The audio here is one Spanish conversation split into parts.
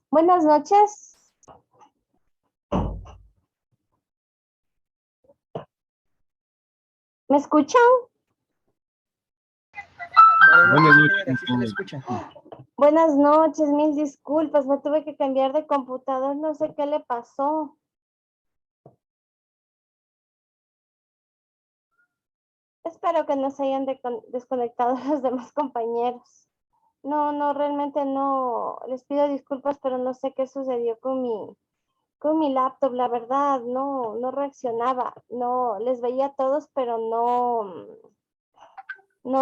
Buenas noches. ¿Me escuchan? Buenas Buenas noches, noches, señora, sí se le compañero. escucha. Buenas noches, mil disculpas. Me tuve que cambiar de computador. No sé qué le pasó. Espero que no se hayan desconectado los demás compañeros. No, realmente no. Les pido disculpas, pero no sé qué sucedió con mi laptop. La verdad, no reaccionaba. No, les veía a todos, pero no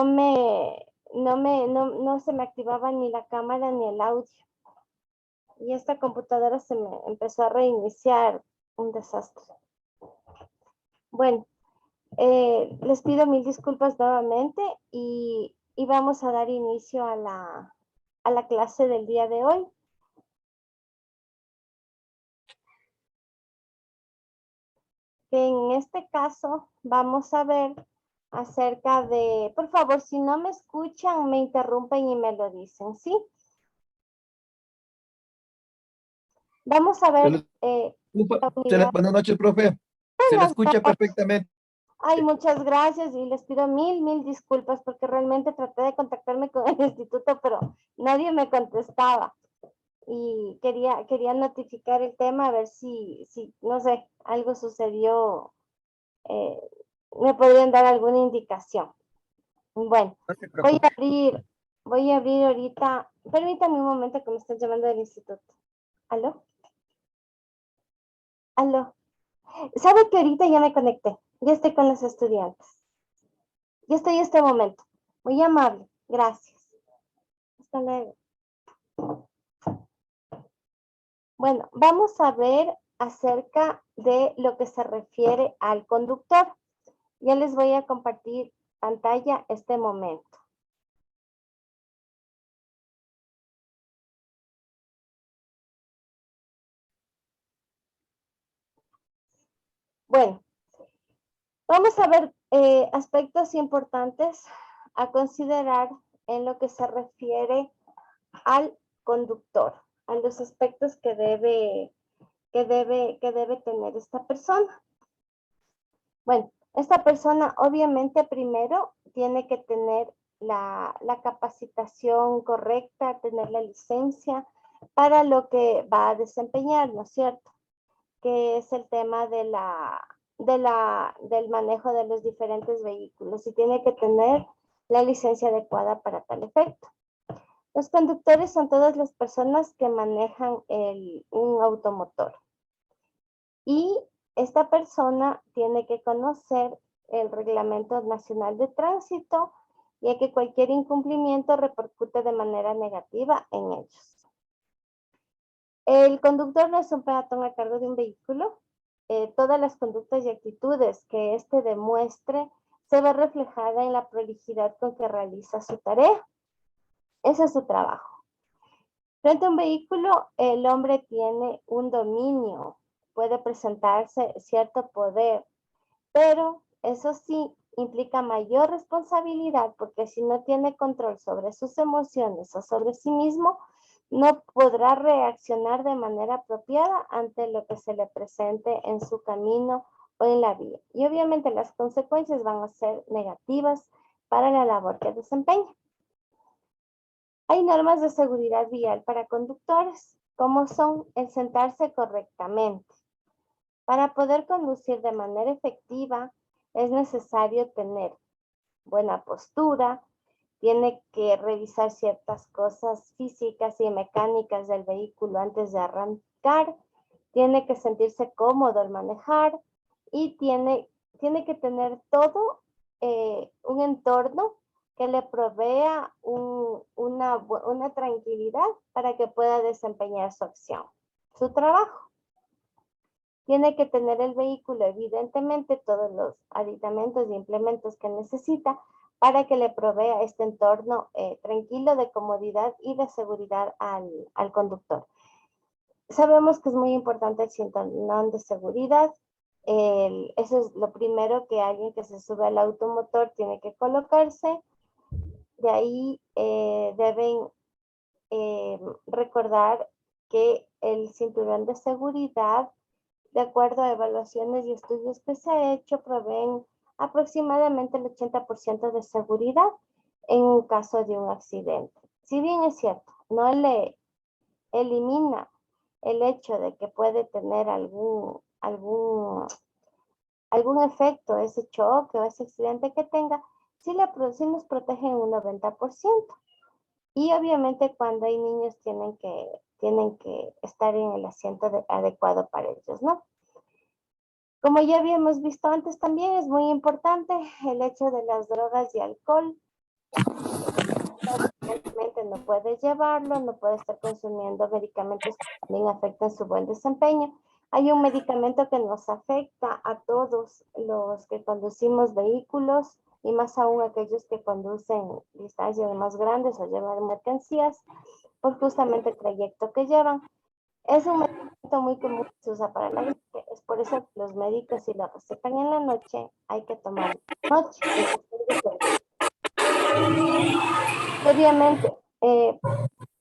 me, no se me activaba ni la cámara ni el audio. Y esta computadora se me empezó a reiniciar, un desastre. Bueno, les pido mil disculpas nuevamente y vamos a dar inicio a la clase del día de hoy. Que en este caso vamos a ver acerca de, por favor, si no me escuchan, me interrumpen y me lo dicen, ¿sí? Vamos a ver la unidad. Buenas noches, profe. Se le Buenas escucha noches. perfectamente. Ay, muchas gracias y les pido mil disculpas porque realmente traté de contactarme con el instituto, pero nadie me contestaba y quería notificar el tema a ver si no sé, algo sucedió, eh, me podrían dar alguna indicación. Bueno, No se voy preocupe. a abrir, voy a abrir ahorita, permítame un momento que me están llamando del instituto. ¿Aló? ¿Aló? ¿Sabe que ahorita ya me conecté? Ya estoy con los estudiantes. Ya estoy en este momento. Muy amable. Gracias. Hasta luego. Bueno, vamos a ver acerca de lo que se refiere al conductor. Ya les voy a compartir pantalla este momento. Bueno, vamos a ver aspectos importantes a considerar en lo que se refiere al conductor, a los aspectos que debe tener esta persona. Bueno, esta persona obviamente primero tiene que tener la capacitación correcta, tener la licencia para lo que va a desempeñar, ¿no es cierto? Que es el tema del manejo de los diferentes vehículos y tiene que tener la licencia adecuada para tal efecto. Los conductores son todas las personas que manejan un automotor. Y esta persona tiene que conocer el Reglamento Nacional de Tránsito, ya que cualquier incumplimiento repercute de manera negativa en ellos. El conductor no es un peatón a cargo de un vehículo. Todas las conductas y actitudes que éste demuestre se ve reflejada en la prolijidad con que realiza su tarea. Ese es su trabajo. Frente a un vehículo, el hombre tiene un dominio, puede presentarse cierto poder, pero eso sí implica mayor responsabilidad porque si no tiene control sobre sus emociones o sobre sí mismo, no podrá reaccionar de manera apropiada ante lo que se le presente en su camino o en la vía. Y obviamente las consecuencias van a ser negativas para la labor que desempeña. Hay normas de seguridad vial para conductores, como son el sentarse correctamente. Para poder conducir de manera efectiva, es necesario tener buena postura, tiene que revisar ciertas cosas físicas y mecánicas del vehículo antes de arrancar, tiene que sentirse cómodo al manejar y tiene que tener todo un entorno que le provea una tranquilidad para que pueda desempeñar su acción, su trabajo. Tiene que tener el vehículo, evidentemente, todos los aditamentos y implementos que necesita para que le provea este entorno tranquilo de comodidad y de seguridad al conductor. Sabemos que es muy importante el cinturón de seguridad. Eso es lo primero que alguien que se sube al automotor tiene que colocarse. De ahí deben recordar que el cinturón de seguridad, de acuerdo a evaluaciones y estudios que se ha hecho, proveen aproximadamente el 80% de seguridad en un caso de un accidente. Si bien es cierto, no le elimina el hecho de que puede tener algún efecto ese choque o ese accidente que tenga, sí nos protege en un 90%. Y obviamente cuando hay niños tienen que estar en el asiento adecuado para ellos, ¿no? Como ya habíamos visto antes también, es muy importante el hecho de las drogas y alcohol. Obviamente no puede llevarlo, no puede estar consumiendo medicamentos que también afectan su buen desempeño. Hay un medicamento que nos afecta a todos los que conducimos vehículos y más aún aquellos que conducen distancias más grandes o llevan mercancías por justamente el trayecto que llevan. Es un medicamento muy común que se usa para la gripe. Es por eso que los médicos, si lo recetan en la noche, hay que tomar noche. Obviamente,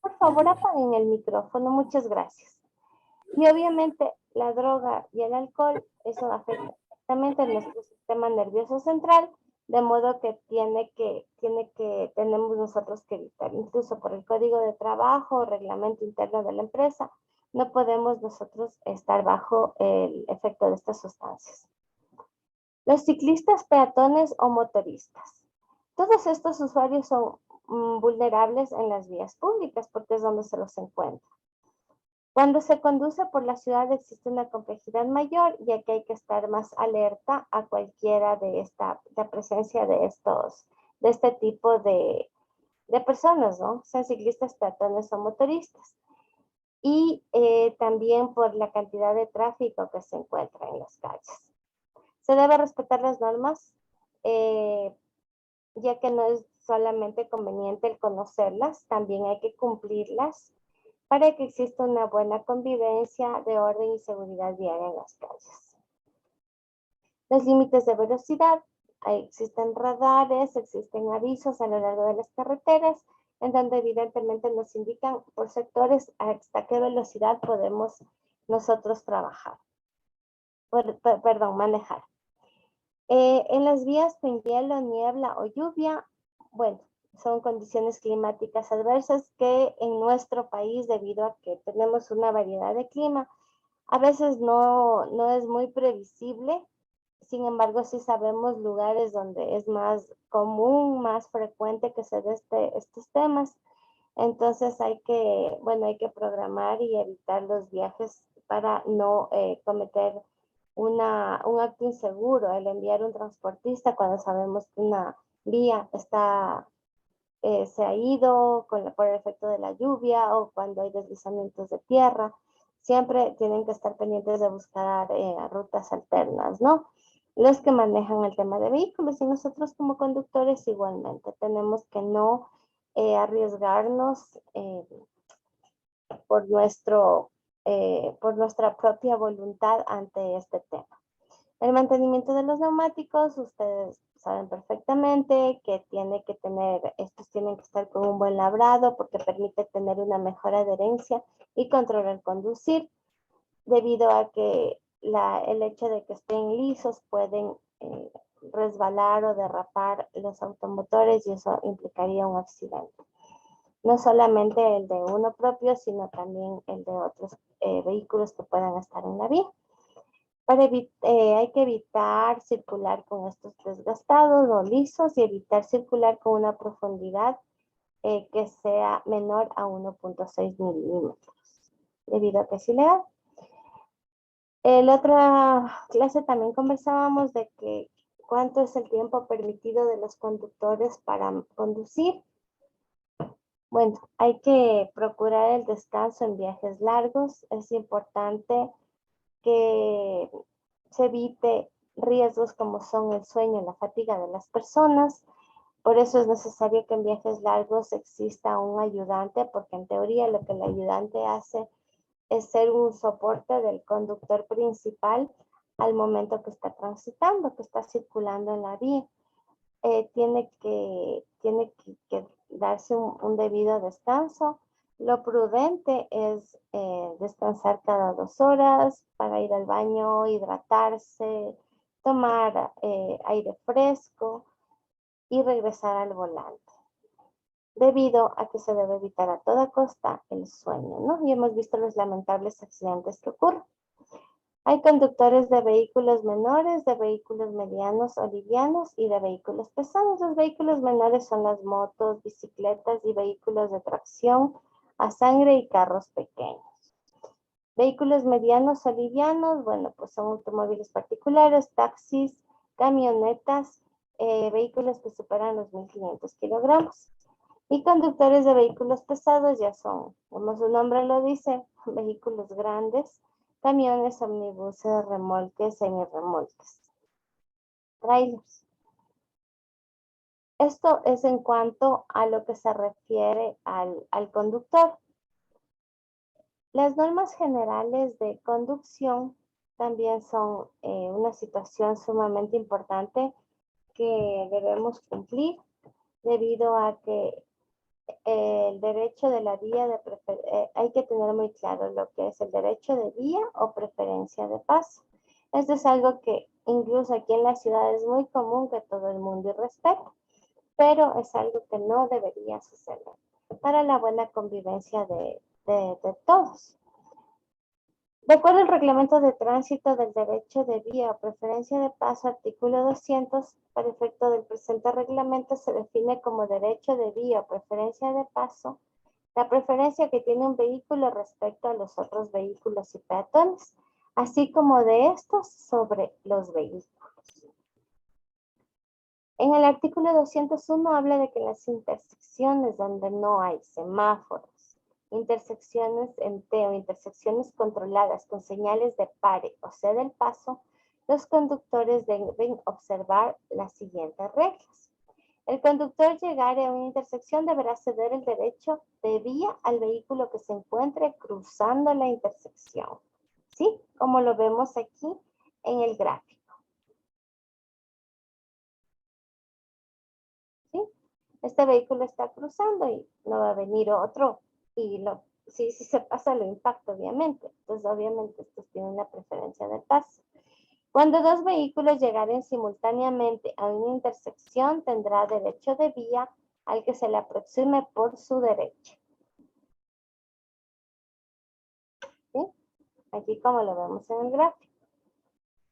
por favor apaguen el micrófono, muchas gracias. Y obviamente la droga y el alcohol, eso afecta directamente nuestro sistema nervioso central, de modo que tenemos nosotros que evitar, incluso por el código de trabajo o reglamento interno de la empresa, no podemos nosotros estar bajo el efecto de estas sustancias. Los ciclistas, peatones o motoristas. Todos estos usuarios son vulnerables en las vías públicas porque es donde se los encuentra. Cuando se conduce por la ciudad existe una complejidad mayor, ya que hay que estar más alerta a cualquiera de la presencia de este tipo de personas, ¿no? Sean ciclistas, peatones o motoristas. Y también por la cantidad de tráfico que se encuentra en las calles. Se debe respetar las normas, ya que no es solamente conveniente el conocerlas, también hay que cumplirlas para que exista una buena convivencia de orden y seguridad vial en las calles. Los límites de velocidad. Existen radares, existen avisos a lo largo de las carreteras, en donde evidentemente nos indican por sectores hasta qué velocidad podemos nosotros manejar. En las vías con hielo, niebla o lluvia, bueno, son condiciones climáticas adversas que en nuestro país, debido a que tenemos una variedad de clima, a veces no es muy previsible. Sin embargo, sí sabemos lugares donde es más común, más frecuente que se dé estos temas. Entonces hay que programar y evitar los viajes para no cometer un acto inseguro, el enviar un transportista cuando sabemos que una vía se ha ido por el efecto de la lluvia o cuando hay deslizamientos de tierra. Siempre tienen que estar pendientes de buscar rutas alternas, ¿no? Los que manejan el tema de vehículos y nosotros como conductores igualmente tenemos que no arriesgarnos por nuestra propia voluntad ante este tema. El mantenimiento de los neumáticos, ustedes saben perfectamente que estos tienen que estar con un buen labrado porque permite tener una mejor adherencia y controlar conducir, debido a que el hecho de que estén lisos pueden resbalar o derrapar los automotores y eso implicaría un accidente. No solamente el de uno propio, sino también el de otros vehículos que puedan estar en la vía. Hay que evitar circular con estos desgastados o lisos y evitar circular con una profundidad que sea menor a 1.6 milímetros, debido a que es ilegal. En la otra clase también conversábamos de que cuánto es el tiempo permitido de los conductores para conducir. Bueno, hay que procurar el descanso en viajes largos. Es importante que se evite riesgos como son el sueño y la fatiga de las personas. Por eso es necesario que en viajes largos exista un ayudante, porque en teoría lo que el ayudante hace es ser un soporte del conductor principal al momento que está transitando, que está circulando en la vía. Tiene que darse un debido descanso. Lo prudente es descansar cada 2 horas para ir al baño, hidratarse, tomar aire fresco y regresar al volante, debido a que se debe evitar a toda costa el sueño, ¿no? Y hemos visto los lamentables accidentes que ocurren. Hay conductores de vehículos menores, de vehículos medianos o livianos y de vehículos pesados. Los vehículos menores son las motos, bicicletas y vehículos de tracción a sangre y carros pequeños. Vehículos medianos o livianos, bueno, pues son automóviles particulares, taxis, camionetas, vehículos que superan los 1.500 kilogramos. Y conductores de vehículos pesados ya son, como su nombre lo dice, vehículos grandes, camiones, omnibuses, remolques, semirremolques, trailers. Esto es en cuanto a lo que se refiere al conductor. Las normas generales de conducción también son una situación sumamente importante que debemos cumplir debido a que el derecho de la vía de hay que tener muy claro lo que es el derecho de vía o preferencia de paso. Esto es algo que incluso aquí en la ciudad es muy común que todo el mundo respete, pero es algo que no debería suceder para la buena convivencia de todos. De acuerdo al reglamento de tránsito del derecho de vía o preferencia de paso, artículo 200, para efecto del presente reglamento se define como derecho de vía o preferencia de paso la preferencia que tiene un vehículo respecto a los otros vehículos y peatones, así como de estos sobre los vehículos. En el artículo 201 habla de que en las intersecciones donde no hay semáforos, intersecciones en T o intersecciones controladas con señales de pare o cede el paso, los conductores deben observar las siguientes reglas. El conductor llegar a una intersección deberá ceder el derecho de vía al vehículo que se encuentre cruzando la intersección, ¿sí? Como lo vemos aquí en el gráfico. ¿Sí? Este vehículo está cruzando y no va a venir otro y si se pasa lo impacta obviamente. Entonces obviamente estos tienen la preferencia de paso. Cuando dos vehículos llegaren simultáneamente a una intersección, tendrá derecho de vía al que se le aproxime por su derecha. ¿Sí? Aquí como lo vemos en el gráfico.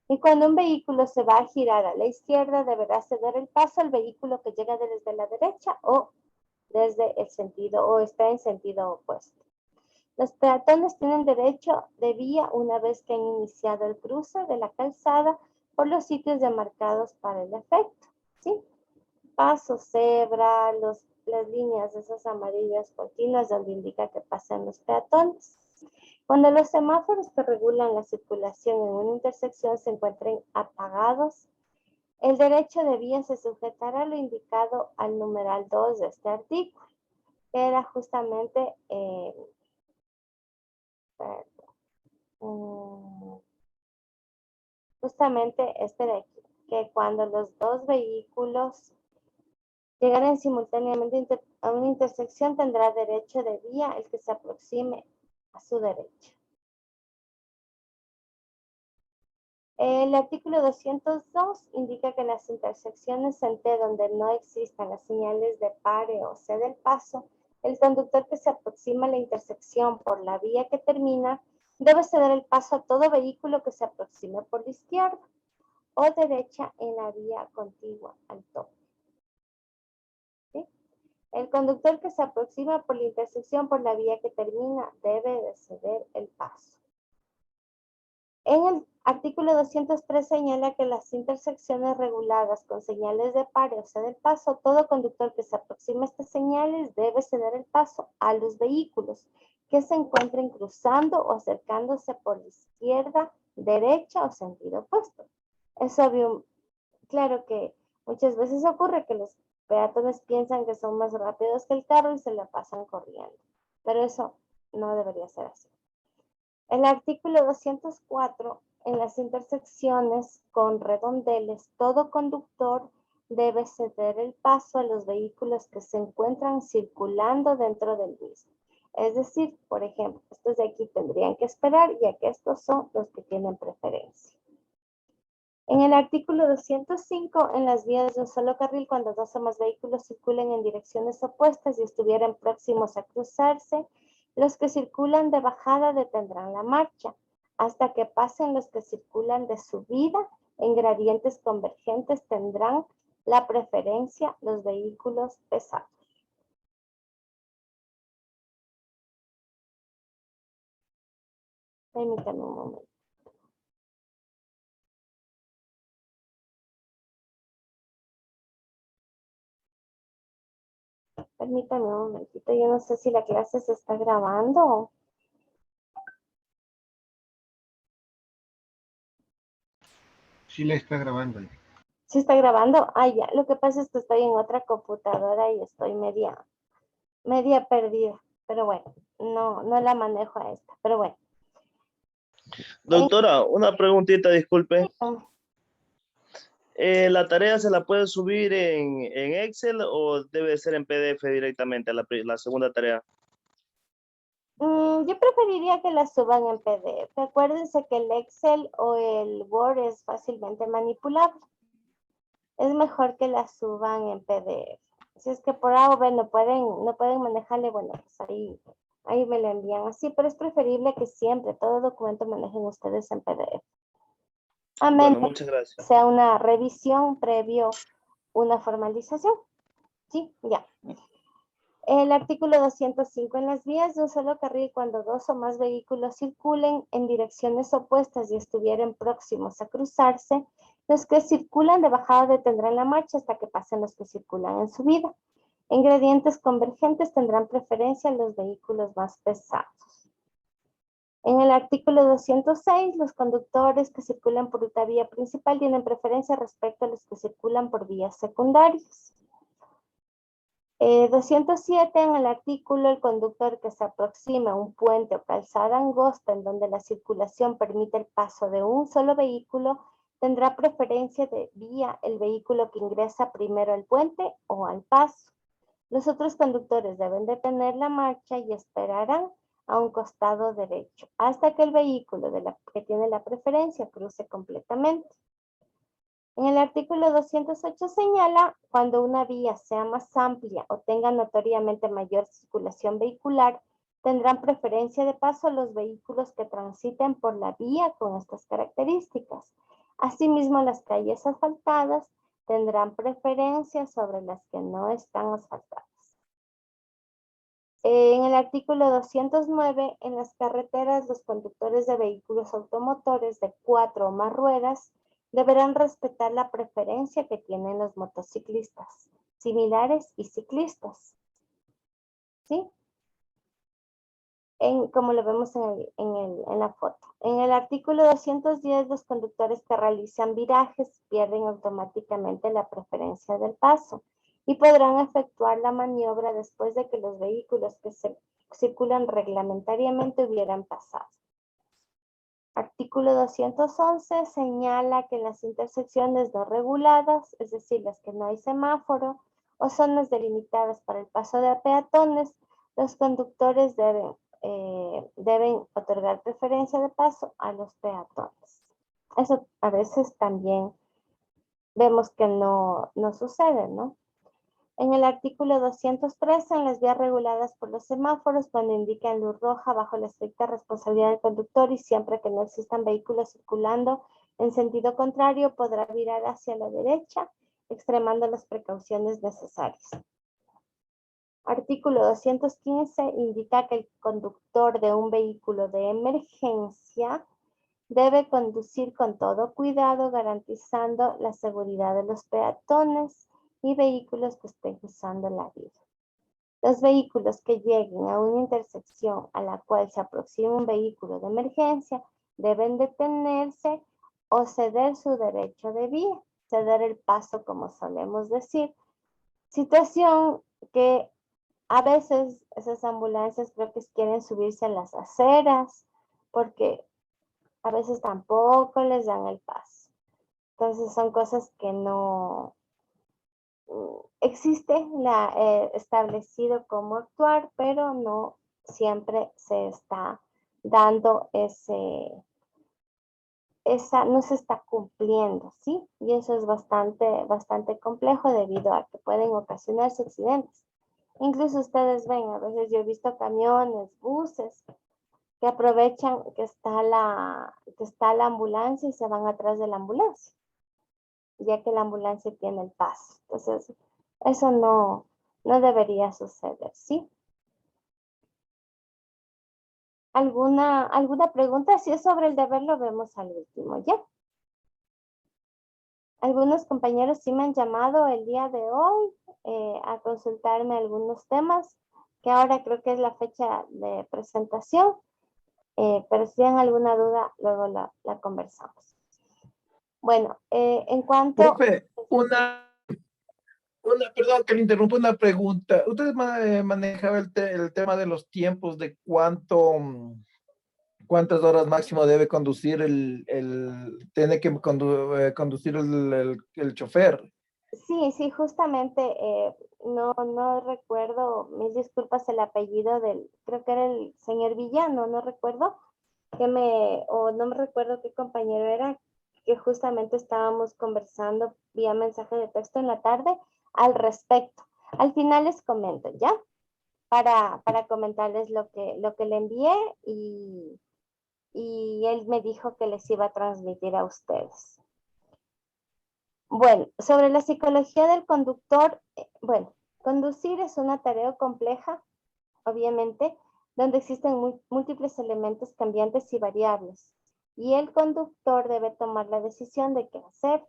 Y cuando un vehículo se va a girar a la izquierda, deberá ceder el paso al vehículo que llega desde la derecha o desde el sentido, o está en sentido opuesto. Los peatones tienen derecho de vía una vez que han iniciado el cruce de la calzada por los sitios demarcados para el efecto, ¿sí? Paso, cebra, las líneas esas amarillas continuas donde indica que pasan los peatones. Cuando los semáforos que regulan la circulación en una intersección se encuentren apagados, el derecho de vía se sujetará a lo indicado al numeral 2 de este artículo, que era justamente este de aquí, que cuando los dos vehículos llegaren simultáneamente a una intersección tendrá derecho de vía el que se aproxime a su derecha. El artículo 202 indica que las intersecciones en T donde no existan las señales de pare o cede el paso, el conductor que se aproxima a la intersección por la vía que termina debe ceder el paso a todo vehículo que se aproxime por la izquierda o derecha en la vía contigua al tope. ¿Sí? El conductor que se aproxima por la intersección por la vía que termina debe de ceder el paso. En el artículo 203 señala que las intersecciones reguladas con señales de pare o ceder el paso, todo conductor que se aproxime a estas señales debe ceder el paso a los vehículos que se encuentren cruzando o acercándose por la izquierda, derecha o sentido opuesto. Es obvio, claro que muchas veces ocurre que los peatones piensan que son más rápidos que el carro y se la pasan corriendo, pero eso no debería ser así. El artículo 204, en las intersecciones con redondeles, todo conductor debe ceder el paso a los vehículos que se encuentran circulando dentro del mismo. Es decir, por ejemplo, estos de aquí tendrían que esperar, ya que estos son los que tienen preferencia. En el artículo 205, en las vías de un solo carril, cuando dos o más vehículos circulen en direcciones opuestas y estuvieran próximos a cruzarse, los que circulan de bajada detendrán la marcha hasta que pasen los que circulan de subida. En gradientes convergentes tendrán la preferencia los vehículos pesados. Permítanme un momento. Permítanme un momentito. Yo no sé si la clase se está grabando. Sí le está grabando. ¿Sí está grabando? Ah, ya. Lo que pasa es que estoy en otra computadora y estoy media perdida. Pero bueno, no la manejo a esta. Pero bueno. Doctora, una preguntita, disculpe. En- ¿La tarea se la puede subir en Excel o debe ser en PDF directamente, la segunda tarea? Yo preferiría que la suban en PDF. Acuérdense que el Excel o el Word es fácilmente manipulable. Es mejor que la suban en PDF. Si es que por A o B no pueden manejarle, bueno, pues ahí me la envían así, pero es preferible que siempre todo documento manejen ustedes en PDF. A menos Bueno, muchas gracias. que sea una revisión previo una formalización. Sí, ya. El artículo 205, en las vías de un solo carril, cuando dos o más vehículos circulen en direcciones opuestas y estuvieran próximos a cruzarse, los que circulan de bajada detendrán la marcha hasta que pasen los que circulan en subida. En gradientes convergentes tendrán preferencia los vehículos más pesados. En el artículo 206, los conductores que circulan por ruta vía principal tienen preferencia respecto a los que circulan por vías secundarias. 207, en el artículo, el conductor que se aproxima a un puente o calzada angosta en donde la circulación permite el paso de un solo vehículo, tendrá preferencia de vía el vehículo que ingresa primero al puente o al paso. Los otros conductores deben detener la marcha y esperarán a un costado derecho hasta que el vehículo que tiene la preferencia cruce completamente. En el artículo 208 señala, cuando una vía sea más amplia o tenga notoriamente mayor circulación vehicular, tendrán preferencia de paso los vehículos que transiten por la vía con estas características. Asimismo, las calles asfaltadas tendrán preferencia sobre las que no están asfaltadas. En el artículo 209, en las carreteras, los conductores de vehículos automotores de 4 o más ruedas deberán respetar la preferencia que tienen los motociclistas, similares y ciclistas. ¿Sí? Como lo vemos en la foto. En el artículo 210, los conductores que realizan virajes pierden automáticamente la preferencia del paso y podrán efectuar la maniobra después de que los vehículos que circulan reglamentariamente hubieran pasado. Artículo 211 señala que en las intersecciones no reguladas, es decir, las que no hay semáforo o zonas delimitadas para el paso de peatones, los conductores deben otorgar preferencia de paso a los peatones. Eso a veces también vemos que no sucede, ¿no? En el artículo 213, en las vías reguladas por los semáforos, cuando indican luz roja, bajo la estricta responsabilidad del conductor y siempre que no existan vehículos circulando en sentido contrario, podrá virar hacia la derecha, extremando las precauciones necesarias. Artículo 215 indica que el conductor de un vehículo de emergencia debe conducir con todo cuidado, garantizando la seguridad de los peatones y vehículos que estén usando la vía. Los vehículos que lleguen a una intersección a la cual se aproxima un vehículo de emergencia deben detenerse o ceder su derecho de vía, ceder el paso, como solemos decir. Situación que a veces esas ambulancias creo que quieren subirse a las aceras porque a veces tampoco les dan el paso. Entonces son cosas que no existe establecido cómo actuar, pero no siempre se está dando no se está cumpliendo, ¿sí? Y eso es bastante complejo debido a que pueden ocasionarse accidentes. Incluso ustedes ven, a veces yo he visto camiones, buses, que aprovechan que está la ambulancia y se van atrás de la ambulancia, ya que la ambulancia tiene el paso. Entonces, eso no debería suceder, ¿sí? ¿Alguna pregunta? Si es sobre el deber, lo vemos al último, ¿ya? Algunos compañeros sí me han llamado el día de hoy a consultarme algunos temas, que ahora creo que es la fecha de presentación, pero si tienen alguna duda, luego la conversamos. Bueno, en cuanto... Profe, perdón que le interrumpa, una pregunta. ¿Usted manejaba el tema de los tiempos de cuántas horas máximo debe conducir tiene que conducir el chofer? Sí, justamente, no recuerdo, mis disculpas, el apellido creo que era el señor Villano, no recuerdo, o no me recuerdo qué compañero era, que justamente estábamos conversando vía mensaje de texto en la tarde al respecto. Al final les comento, ¿ya? Para comentarles lo que le envié y él me dijo que les iba a transmitir a ustedes. Bueno, sobre la psicología del conductor, bueno, conducir es una tarea compleja, obviamente, donde existen múltiples elementos cambiantes y variables. Y el conductor debe tomar la decisión de qué hacer.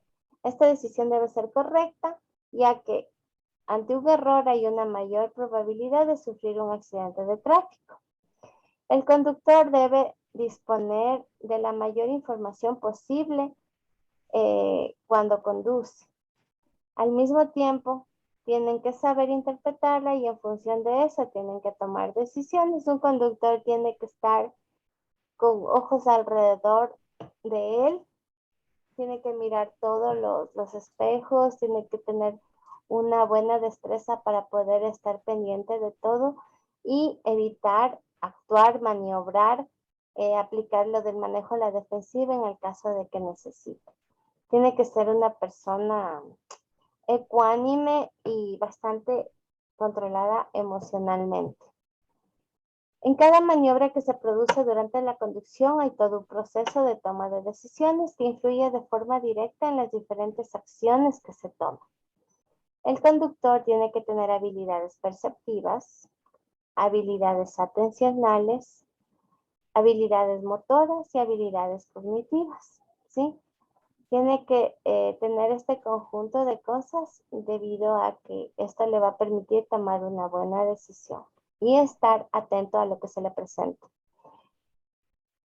Esta decisión debe ser correcta, ya que ante un error hay una mayor probabilidad de sufrir un accidente de tráfico. El conductor debe disponer de la mayor información posible cuando conduce. Al mismo tiempo, tienen que saber interpretarla y en función de eso tienen que tomar decisiones. Un conductor tiene que estar con ojos alrededor de él, tiene que mirar todos los espejos, tiene que tener una buena destreza para poder estar pendiente de todo y evitar actuar, maniobrar, aplicar lo del manejo a la defensiva en el caso de que necesite. Tiene que ser una persona ecuánime y bastante controlada emocionalmente. En cada maniobra que se produce durante la conducción hay todo un proceso de toma de decisiones que influye de forma directa en las diferentes acciones que se toman. El conductor tiene que tener habilidades perceptivas, habilidades atencionales, habilidades motoras y habilidades cognitivas, ¿sí? Tiene que tener este conjunto de cosas debido a que esto le va a permitir tomar una buena decisión y estar atento a lo que se le presenta.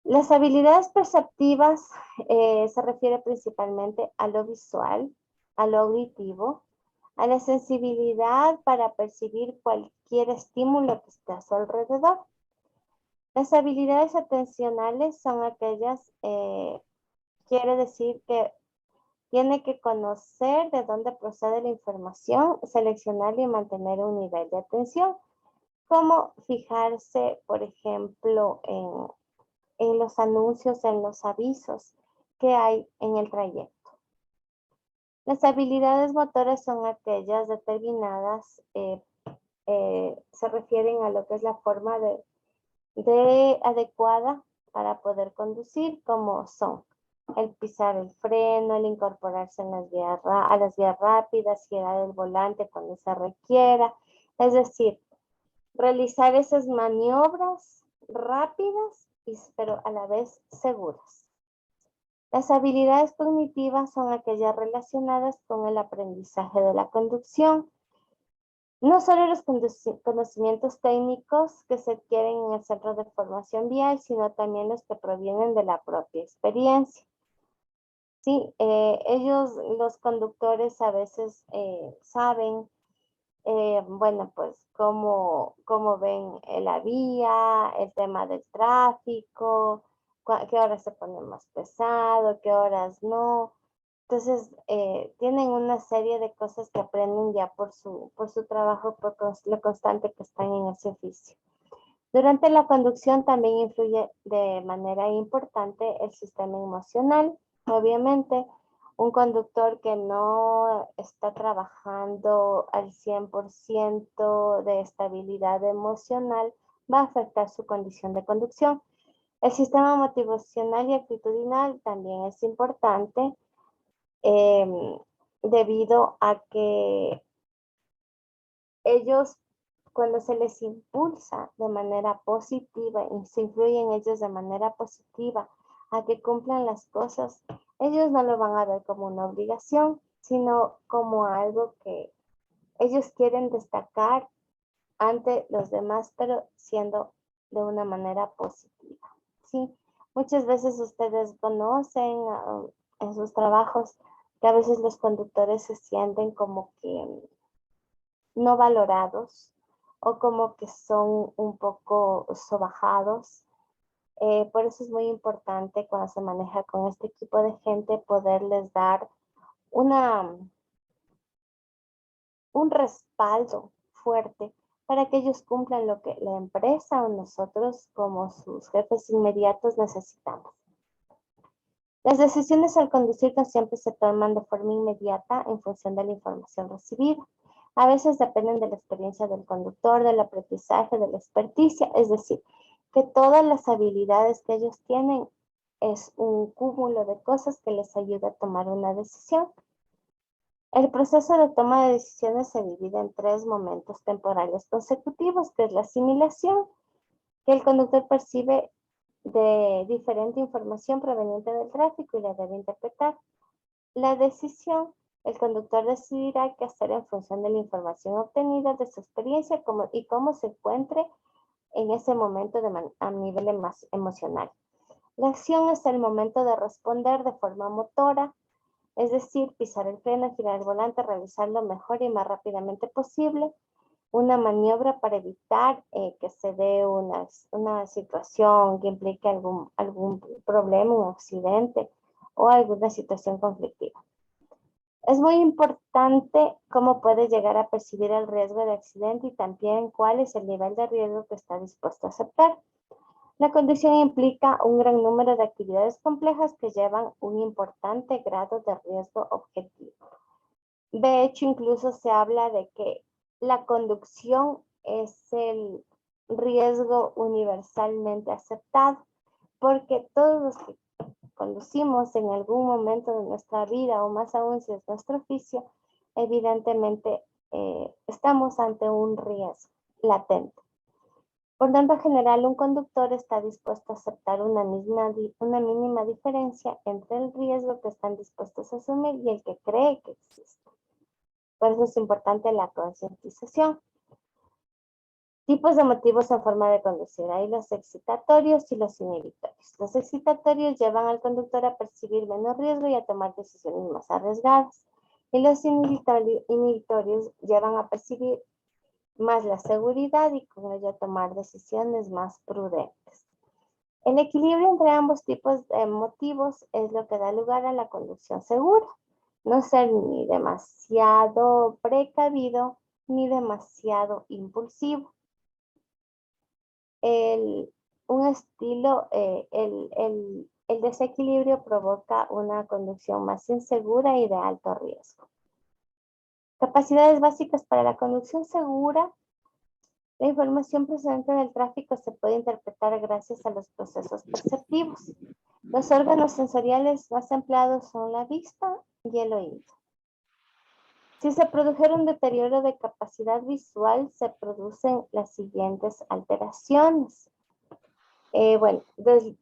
Las habilidades perceptivas se refiere principalmente a lo visual, a lo auditivo, a la sensibilidad para percibir cualquier estímulo que esté a su alrededor. Las habilidades atencionales son aquellas, quiere decir que tiene que conocer de dónde procede la información, seleccionarla y mantener un nivel de atención, como fijarse, por ejemplo, en los anuncios, en los avisos que hay en el trayecto. Las habilidades motoras son aquellas determinadas, se refieren a lo que es la forma de adecuada para poder conducir, como son el pisar el freno, el incorporarse a las vías rápidas, girar el volante cuando se requiera, es decir, realizar esas maniobras rápidas, pero a la vez seguras. Las habilidades cognitivas son aquellas relacionadas con el aprendizaje de la conducción. No solo los conocimientos técnicos que se adquieren en el centro de formación vial, sino también los que provienen de la propia experiencia. Sí, los conductores a veces saben, bueno, pues cómo ven la vía, el tema del tráfico, qué horas se pone más pesado, qué horas no. Entonces, tienen una serie de cosas que aprenden ya por su trabajo, lo constante que están en ese oficio. Durante la conducción también influye de manera importante el sistema emocional. Obviamente, un conductor que no está trabajando al 100% de estabilidad emocional va a afectar su condición de conducción. El sistema motivacional y actitudinal también es importante debido a que ellos, cuando se les impulsa de manera positiva y se influye en ellos de manera positiva a que cumplan las cosas, ellos no lo van a ver como una obligación, sino como algo que ellos quieren destacar ante los demás, pero siendo de una manera positiva. ¿Sí? Muchas veces ustedes conocen en sus trabajos que a veces los conductores se sienten como que no valorados o como que son un poco sobajados. Por eso es muy importante cuando se maneja con este equipo de gente poderles dar un respaldo fuerte para que ellos cumplan lo que la empresa o nosotros como sus jefes inmediatos necesitamos. Las decisiones al conducir no siempre se toman de forma inmediata en función de la información recibida. A veces dependen de la experiencia del conductor, del aprendizaje, de la experticia, es decir, que todas las habilidades que ellos tienen es un cúmulo de cosas que les ayuda a tomar una decisión. El proceso de toma de decisiones se divide en 3 momentos temporales consecutivos, que es la asimilación, que el conductor percibe de diferente información proveniente del tráfico y la debe interpretar. La decisión, el conductor decidirá qué hacer en función de la información obtenida de su experiencia y cómo se encuentre en ese momento a nivel emocional. La acción es el momento de responder de forma motora, es decir, pisar el freno, girar el volante, realizar lo mejor y más rápidamente posible. Una maniobra para evitar que se dé una situación que implique algún problema, un accidente o alguna situación conflictiva. Es muy importante cómo puede llegar a percibir el riesgo de accidente y también cuál es el nivel de riesgo que está dispuesto a aceptar. La conducción implica un gran número de actividades complejas que llevan un importante grado de riesgo objetivo. De hecho, incluso se habla de que la conducción es el riesgo universalmente aceptado, porque todos los que conducimos en algún momento de nuestra vida, o más aún si es nuestro oficio, evidentemente estamos ante un riesgo latente. Por tanto general, un conductor está dispuesto a aceptar una mínima diferencia entre el riesgo que están dispuestos a asumir y el que cree que existe. Por eso es importante la concientización. Tipos de motivos en forma de conducir. Hay los excitatorios y los inhibitorios. Los excitatorios llevan al conductor a percibir menos riesgo y a tomar decisiones más arriesgadas. Y los inhibitorios llevan a percibir más la seguridad y con ello tomar decisiones más prudentes. El equilibrio entre ambos tipos de motivos es lo que da lugar a la conducción segura. No ser ni demasiado precavido ni demasiado impulsivo. El desequilibrio provoca una conducción más insegura y de alto riesgo. Capacidades básicas para la conducción segura. La información procedente del tráfico se puede interpretar gracias a los procesos perceptivos. Los órganos sensoriales más empleados son la vista y el oído. Si se produjera un deterioro de capacidad visual, se producen las siguientes alteraciones.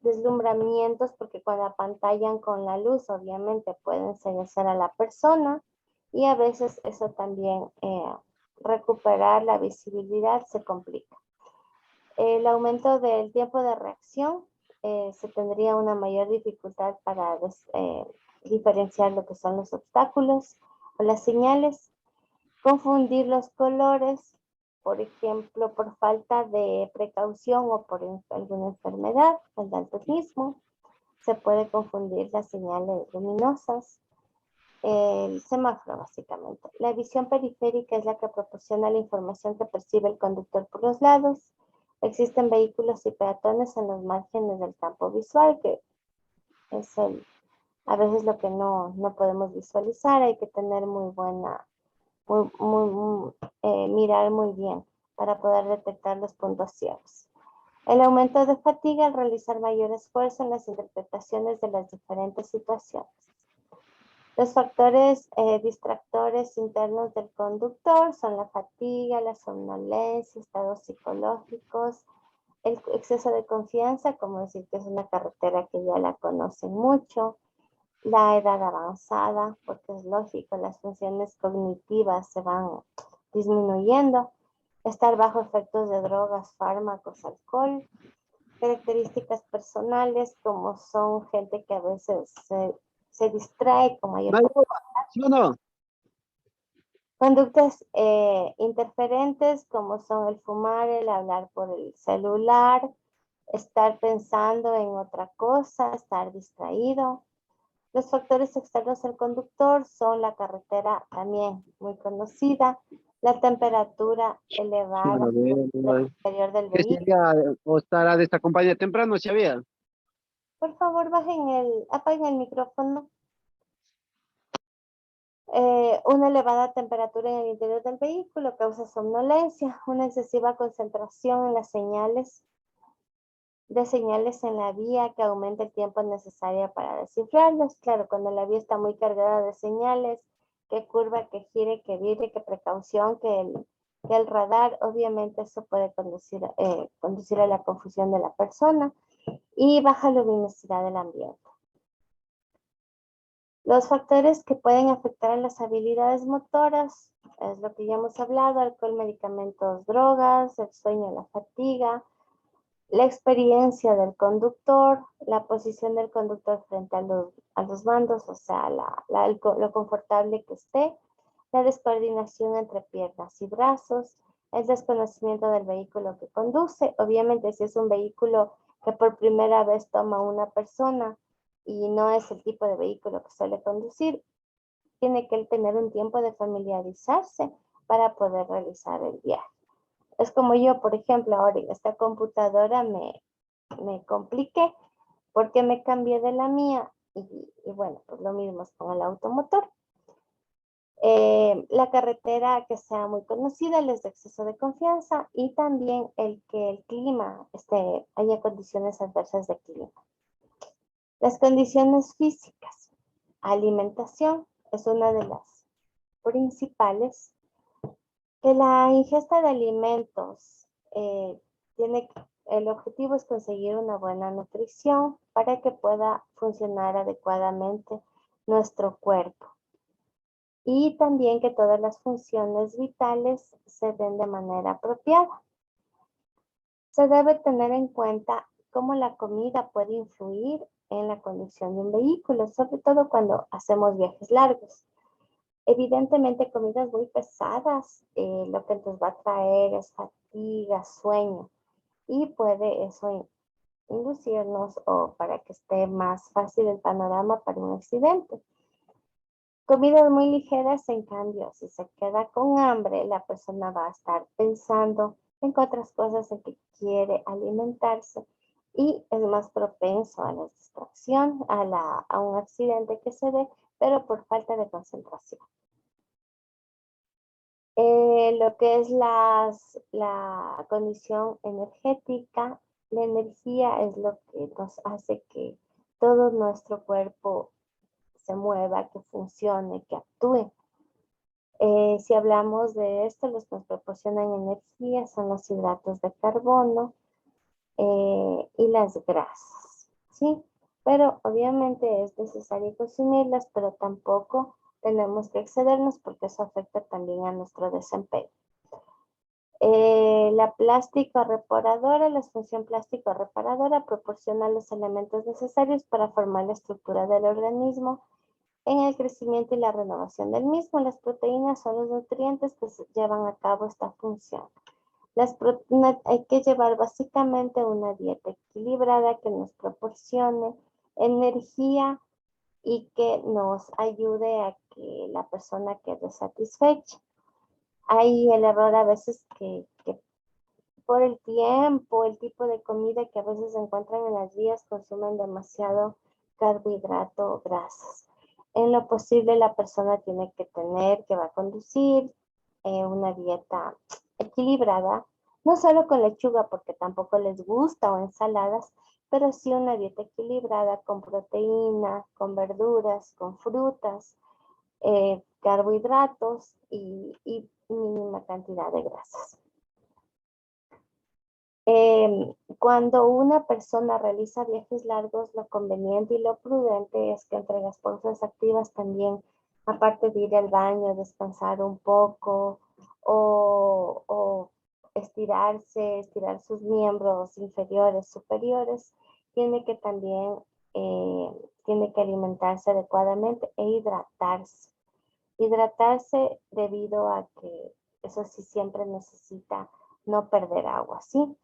Deslumbramientos, porque cuando apantallan con la luz, obviamente pueden cegar a la persona, y a veces eso también recuperar la visibilidad se complica. El aumento del tiempo de reacción, se tendría una mayor dificultad para diferenciar lo que son los obstáculos o las señales. Confundir los colores, por ejemplo, por falta de precaución o por alguna enfermedad, el daltonismo. Se puede confundir las señales luminosas. El semáforo, básicamente. La visión periférica es la que proporciona la información que percibe el conductor por los lados. Existen vehículos y peatones en los márgenes del campo visual, que es a veces lo que no podemos visualizar. Hay que tener muy buena, mirar muy bien para poder detectar los puntos ciegos. El aumento de fatiga al realizar mayor esfuerzo en las interpretaciones de las diferentes situaciones. Los factores distractores internos del conductor son la fatiga, la somnolencia, estados psicológicos, el exceso de confianza, como decir que es una carretera que ya la conocen mucho, la edad avanzada, porque es lógico, las funciones cognitivas se van disminuyendo, estar bajo efectos de drogas, fármacos, alcohol, características personales como son gente que a veces se distrae con mayor ¿Sí o no? conductas interferentes como son el fumar, el hablar por el celular, estar pensando en otra cosa, estar distraído. Los factores externos al conductor son la carretera también muy conocida, la temperatura elevada del interior del Que vehículo. sería, o estará desacompañada temprano, si había. Por favor, apaguen el micrófono. Una elevada temperatura en el interior del vehículo causa somnolencia, una excesiva concentración en las señales en la vía que aumenta el tiempo necesario para descifrarlos. Claro, cuando la vía está muy cargada de señales, que curva, que gire, que vire, que precaución, que el radar, obviamente eso puede conducir a la confusión de la persona y baja luminosidad del ambiente. Los factores que pueden afectar a las habilidades motoras es lo que ya hemos hablado: alcohol, medicamentos, drogas, el sueño, la fatiga, la experiencia del conductor, la posición del conductor frente a los mandos, o sea, lo confortable que esté, la descoordinación entre piernas y brazos, el desconocimiento del vehículo que conduce. Obviamente, si es un vehículo que por primera vez toma una persona y no es el tipo de vehículo que suele conducir, tiene que tener un tiempo de familiarizarse para poder realizar el viaje. Es como yo, por ejemplo, ahora en esta computadora me compliqué porque me cambié de la mía y bueno, pues lo mismo es con el automotor. La carretera que sea muy conocida, el exceso de confianza y también el que el clima haya condiciones adversas de clima. Las condiciones físicas, alimentación es una de las principales. Que la ingesta de alimentos el objetivo es conseguir una buena nutrición para que pueda funcionar adecuadamente nuestro cuerpo. Y también que todas las funciones vitales se den de manera apropiada. Se debe tener en cuenta cómo la comida puede influir en la conducción de un vehículo, sobre todo cuando hacemos viajes largos. Evidentemente, comidas muy pesadas, lo que nos va a traer es fatiga, sueño, y puede eso inducirnos o para que esté más fácil el panorama para un accidente. Comidas muy ligeras, en cambio, si se queda con hambre, la persona va a estar pensando en otras cosas en que quiere alimentarse y es más propenso a la distracción, a un accidente que se dé, pero por falta de concentración. Lo que es la condición energética, la energía es lo que nos hace que todo nuestro cuerpo se mueva, que funcione, que actúe. Si hablamos de esto, los que nos proporcionan energía son los hidratos de carbono y las grasas, ¿sí? Pero obviamente es necesario consumirlas, pero tampoco tenemos que excedernos porque eso afecta también a nuestro desempeño. La plástico-reparadora, la función plástico-reparadora proporciona los elementos necesarios para formar la estructura del organismo en el crecimiento y la renovación del mismo. Las proteínas son los nutrientes que llevan a cabo esta función. Hay que llevar básicamente una dieta equilibrada que nos proporcione energía y que nos ayude a que la persona quede satisfecha. Hay el error a veces que por el tiempo, el tipo de comida que a veces se encuentran en las vías, consumen demasiado carbohidrato o grasas. En lo posible, la persona tiene que va a conducir una dieta equilibrada, no solo con lechuga porque tampoco les gusta o ensaladas, pero sí una dieta equilibrada con proteína, con verduras, con frutas, carbohidratos y mínima cantidad de grasas. Cuando una persona realiza viajes largos, lo conveniente y lo prudente es que entre las pausas activas también, aparte de ir al baño, descansar un poco o estirarse, estirar sus miembros inferiores, superiores, tiene que también tiene que alimentarse adecuadamente e hidratarse. Hidratarse debido a que eso sí siempre necesita no perder agua, ¿sí?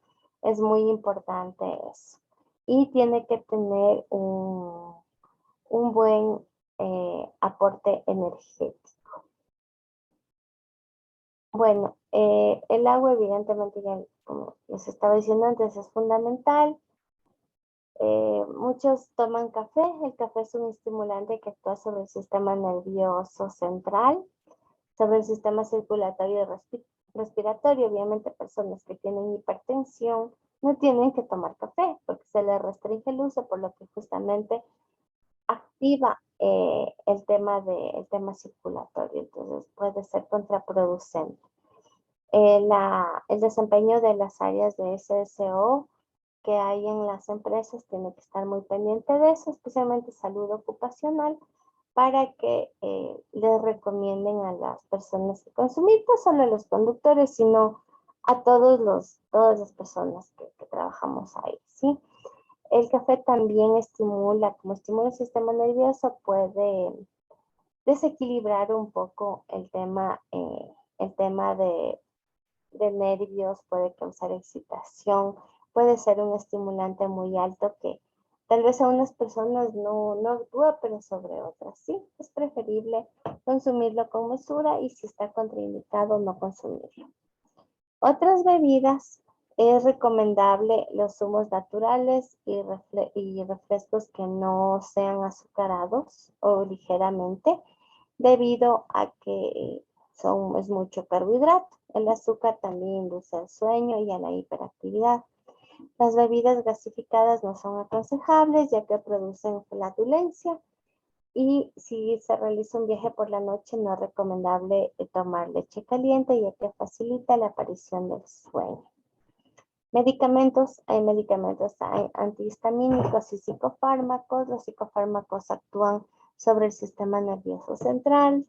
Es muy importante eso. Y tiene que tener un buen aporte energético. Bueno, el agua evidentemente ya, como les estaba diciendo antes, es fundamental. Muchos toman café. El café es un estimulante que actúa sobre el sistema nervioso central, sobre el sistema circulatorio y respiratorio. Obviamente, personas que tienen hipertensión no tienen que tomar café porque se les restringe el uso, por lo que justamente activa el tema circulatorio. Entonces, puede ser contraproducente. El desempeño de las áreas de SSO que hay en las empresas tiene que estar muy pendiente de eso, especialmente salud ocupacional, para que les recomienden a las personas que consumir, no solo a los conductores, sino a todas las personas que trabajamos ahí, ¿sí? El café también como estimula el sistema nervioso, puede desequilibrar un poco el tema de nervios, puede causar excitación, puede ser un estimulante muy alto que tal vez a unas personas no actúa, pero sobre otras sí. Es preferible consumirlo con mesura y si está contraindicado, no consumirlo. Otras bebidas, es recomendable los zumos naturales y refrescos que no sean azucarados o ligeramente, debido a que es mucho carbohidrato. El azúcar también induce al sueño y a la hiperactividad. Las bebidas gasificadas no son aconsejables ya que producen flatulencia y si se realiza un viaje por la noche no es recomendable tomar leche caliente ya que facilita la aparición del sueño. Medicamentos, hay medicamentos antihistamínicos y psicofármacos. Los psicofármacos actúan sobre el sistema nervioso central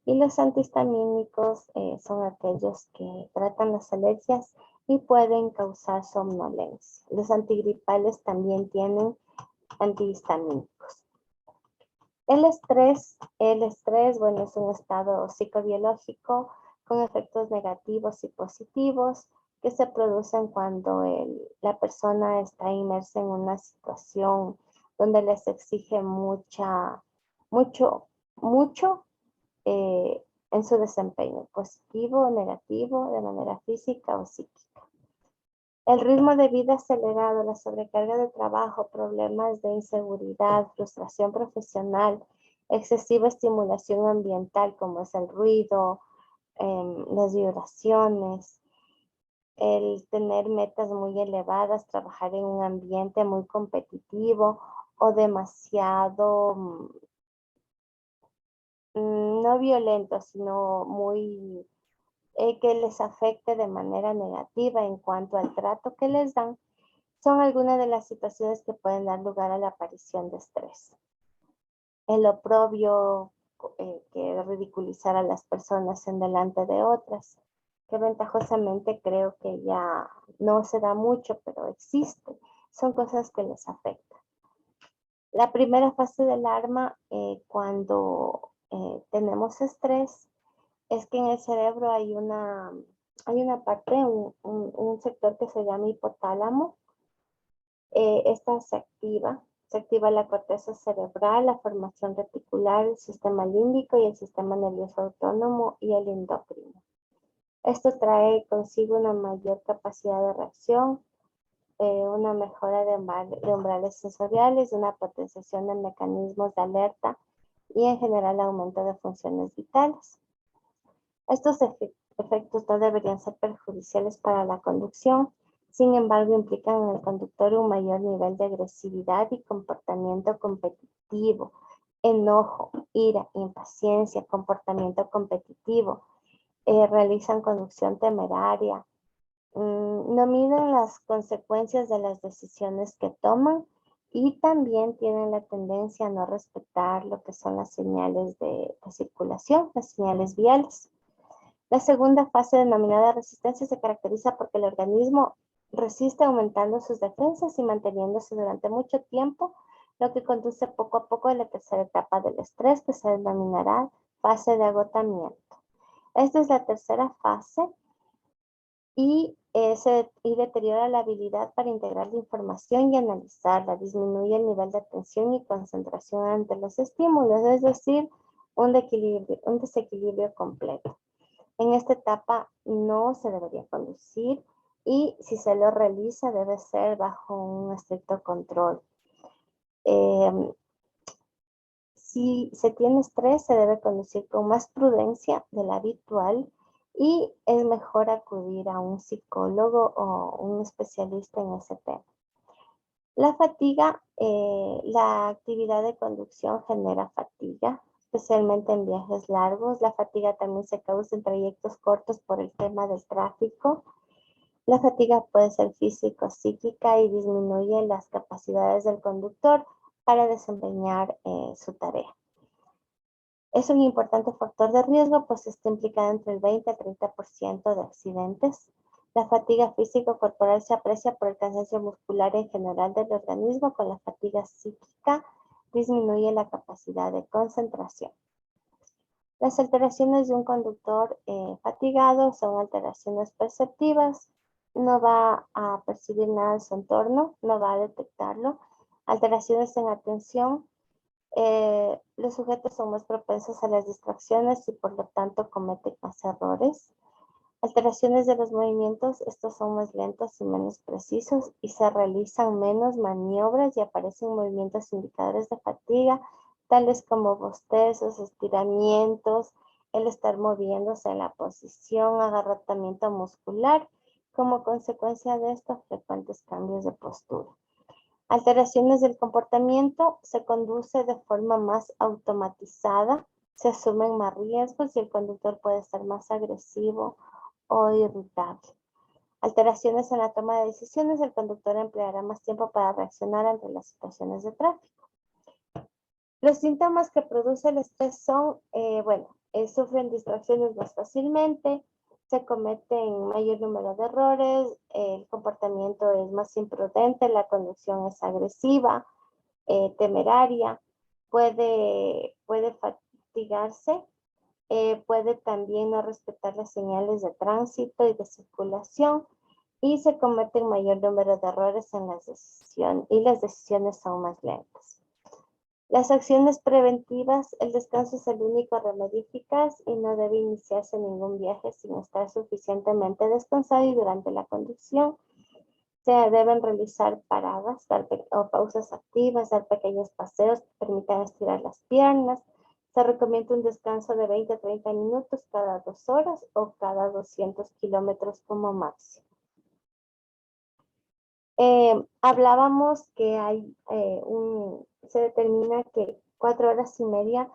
y los antihistamínicos son aquellos que tratan las alergias y pueden causar somnolencia. Los antigripales también tienen antihistamínicos. El estrés, bueno, es un estado psicobiológico con efectos negativos y positivos que se producen cuando la persona está inmersa en una situación donde les exige mucho en su desempeño, positivo o negativo, de manera física o psíquica. El ritmo de vida acelerado, la sobrecarga de trabajo, problemas de inseguridad, frustración profesional, excesiva estimulación ambiental como es el ruido, las vibraciones, el tener metas muy elevadas, trabajar en un ambiente muy competitivo o demasiado no violento, sino muy que les afecte de manera negativa en cuanto al trato que les dan, son algunas de las situaciones que pueden dar lugar a la aparición de estrés. El oprobio, que ridiculizar a las personas en delante de otras, que ventajosamente creo que ya no se da mucho, pero existe. Son cosas que les afectan. La primera fase del alarma, cuando tenemos estrés, es que en el cerebro hay una parte, un sector que se llama hipotálamo. Esta se activa la corteza cerebral, la formación reticular, el sistema límbico y el sistema nervioso autónomo y el endocrino. Esto trae consigo una mayor capacidad de reacción, una mejora de umbrales sensoriales, una potenciación de mecanismos de alerta y en general aumento de funciones vitales. Estos efectos no deberían ser perjudiciales para la conducción, sin embargo implican en el conductor un mayor nivel de agresividad y comportamiento competitivo, enojo, ira, impaciencia, comportamiento competitivo, realizan conducción temeraria, no miden las consecuencias de las decisiones que toman y también tienen la tendencia a no respetar lo que son las señales de circulación, las señales viales. La segunda fase, denominada resistencia, se caracteriza porque el organismo resiste aumentando sus defensas y manteniéndose durante mucho tiempo, lo que conduce poco a poco a la tercera etapa del estrés, que se denominará fase de agotamiento. Esta es la tercera fase y deteriora la habilidad para integrar la información y analizarla, disminuye el nivel de atención y concentración ante los estímulos, es decir, un desequilibrio completo. En esta etapa no se debería conducir y si se lo realiza debe ser bajo un estricto control. Si se tiene estrés, se debe conducir con más prudencia de la habitual y es mejor acudir a un psicólogo o un especialista en ese tema. La fatiga, la actividad de conducción genera fatiga, especialmente en viajes largos. La fatiga también se causa en trayectos cortos por el tema del tráfico. La fatiga puede ser físico-psíquica y disminuye las capacidades del conductor para desempeñar su tarea. Es un importante factor de riesgo, pues está implicado entre el 20 al 30% de accidentes. La fatiga físico-corporal se aprecia por el cansancio muscular en general del organismo. Con la fatiga psíquica disminuye la capacidad de concentración. Las alteraciones de un conductor fatigado son alteraciones perceptivas. No va a percibir nada en su entorno, no va a detectarlo. Alteraciones en atención. Los sujetos son más propensos a las distracciones y por lo tanto cometen más errores. Alteraciones de los movimientos, estos son más lentos y menos precisos y se realizan menos maniobras y aparecen movimientos indicadores de fatiga, tales como bostezos, estiramientos, el estar moviéndose en la posición, agarrotamiento muscular, como consecuencia de esto, frecuentes cambios de postura. Alteraciones del comportamiento, se conduce de forma más automatizada, se asumen más riesgos y el conductor puede ser más agresivo o irritable. Alteraciones en la toma de decisiones, el conductor empleará más tiempo para reaccionar ante las situaciones de tráfico. Los síntomas que produce el estrés son, sufren distracciones más fácilmente, se cometen mayor número de errores, el comportamiento es más imprudente, la conducción es agresiva, temeraria, puede fatigarse, puede también no respetar las señales de tránsito y de circulación y se cometen mayor número de errores en las decisiones y las decisiones son más lentas. Las acciones preventivas, el descanso es el único remedio eficaz y no debe iniciarse ningún viaje sin estar suficientemente descansado y durante la conducción se deben realizar paradas o pausas activas, dar pequeños paseos que permitan estirar las piernas. Se recomienda un descanso de 20 a 30 minutos cada 2 horas o cada 200 kilómetros como máximo. Hablábamos que hay se determina que 4 horas y media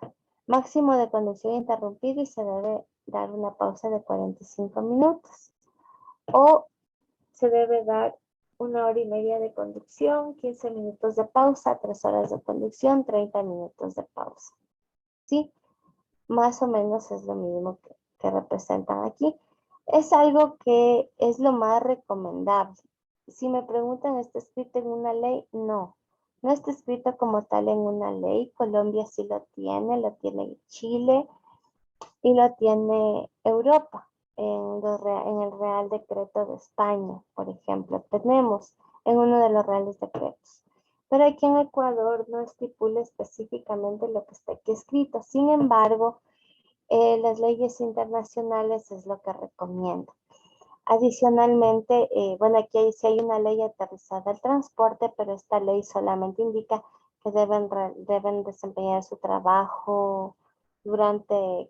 máximo de conducción interrumpida y se debe dar una pausa de 45 minutos. O se debe dar 1 hora y media de conducción, 15 minutos de pausa, 3 horas de conducción, 30 minutos de pausa. ¿Sí? Más o menos es lo mismo que representan aquí. Es algo que es lo más recomendable. Si me preguntan, ¿está escrito en una ley? No, no está escrito como tal en una ley. Colombia sí lo tiene Chile y lo tiene Europa. En el Real Decreto de España, por ejemplo, tenemos en uno de los Reales Decretos. Pero aquí en Ecuador no estipula específicamente lo que está aquí escrito. Sin embargo, Las leyes internacionales es lo que recomiendo. Adicionalmente, bueno, aquí sí hay una ley aterrizada al transporte, pero esta ley solamente indica que deben desempeñar su trabajo durante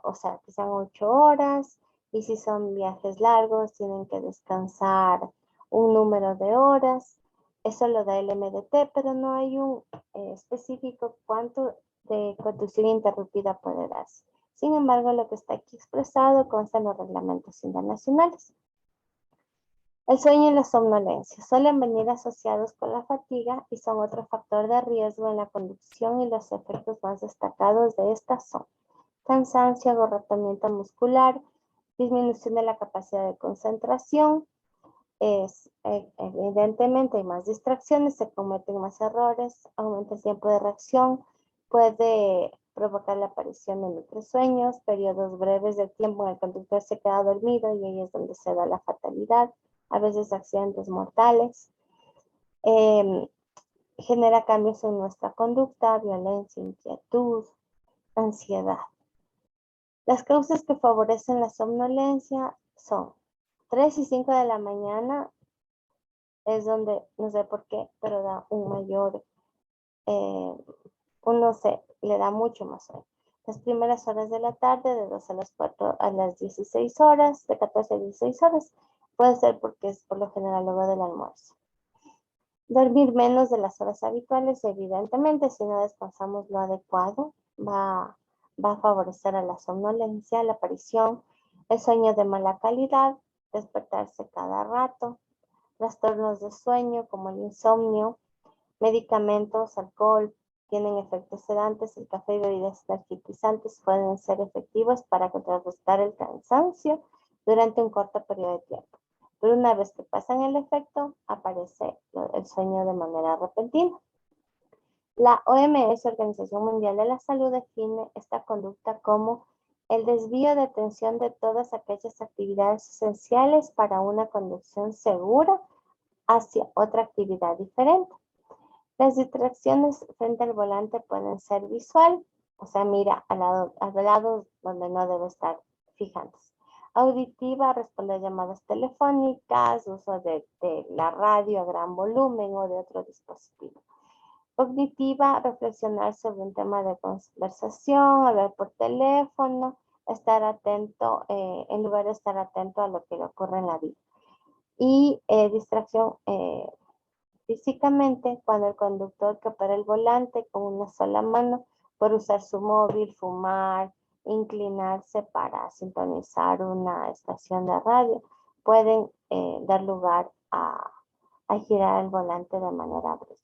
o sea, que sean 8 horas, y si son viajes largos, tienen que descansar un número de horas. Eso lo da el MDT, pero no hay un específico cuánto de conducción interrumpida puede darse. Sin embargo, lo que está aquí expresado consta en los reglamentos internacionales. El sueño y la somnolencia suelen venir asociados con la fatiga y son otro factor de riesgo en la conducción, y los efectos más destacados de estas son cansancio, agotamiento muscular, disminución de la capacidad de concentración. Evidentemente hay más distracciones, se cometen más errores, aumenta el tiempo de reacción, puede provocar la aparición de microsueños, periodos breves de tiempo en el conductor se queda dormido y ahí es donde se da la fatalidad, a veces accidentes mortales. Genera cambios en nuestra conducta, violencia, inquietud, ansiedad. Las causas que favorecen la somnolencia son 3 y 5 de la mañana, es donde, no sé por qué, pero da un mayor, uno le da mucho más sueño. Las primeras horas de la tarde, de 2 a las 4 a las 16 horas, de 14 a 16 horas, puede ser porque es por lo general luego del almuerzo. Dormir menos de las horas habituales, evidentemente, si no descansamos lo adecuado, va a favorecer a la somnolencia, la aparición, el sueño de mala calidad, despertarse cada rato, trastornos de sueño como el insomnio, medicamentos, alcohol, tienen efectos sedantes, el café y bebidas energizantes pueden ser efectivos para contrarrestar el cansancio durante un corto periodo de tiempo. Pero una vez que pasan el efecto, aparece el sueño de manera repentina. La OMS, Organización Mundial de la Salud, define esta conducta como el desvío de atención de todas aquellas actividades esenciales para una conducción segura hacia otra actividad diferente. Las distracciones frente al volante pueden ser visual, o sea, mira al lado donde no debe estar fijándose. Auditiva, responder llamadas telefónicas, uso de la radio a gran volumen o de otro dispositivo. Cognitiva, reflexionar sobre un tema de conversación, hablar por teléfono, estar atento, en lugar de estar atento a lo que le ocurre en la vida. Y distracción físicamente, cuando el conductor que opera el volante con una sola mano por usar su móvil, fumar, inclinarse para sintonizar una estación de radio, pueden dar lugar a girar el volante de manera brusca.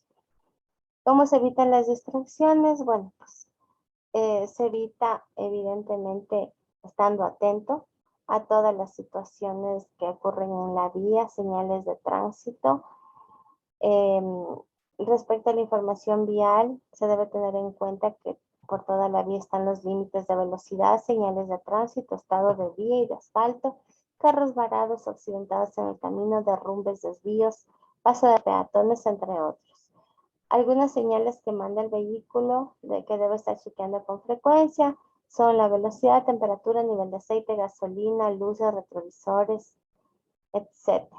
¿Cómo se evitan las distracciones? Bueno, pues se evita evidentemente estando atento a todas las situaciones que ocurren en la vía, señales de tránsito. Respecto a la información vial, se debe tener en cuenta que por toda la vía están los límites de velocidad, señales de tránsito, estado de vía y de asfalto, carros varados, accidentados en el camino, derrumbes, desvíos, paso de peatones, entre otros. Algunas señales que manda el vehículo que debe estar chequeando con frecuencia son la velocidad, temperatura, nivel de aceite, gasolina, luces, retrovisores, etc.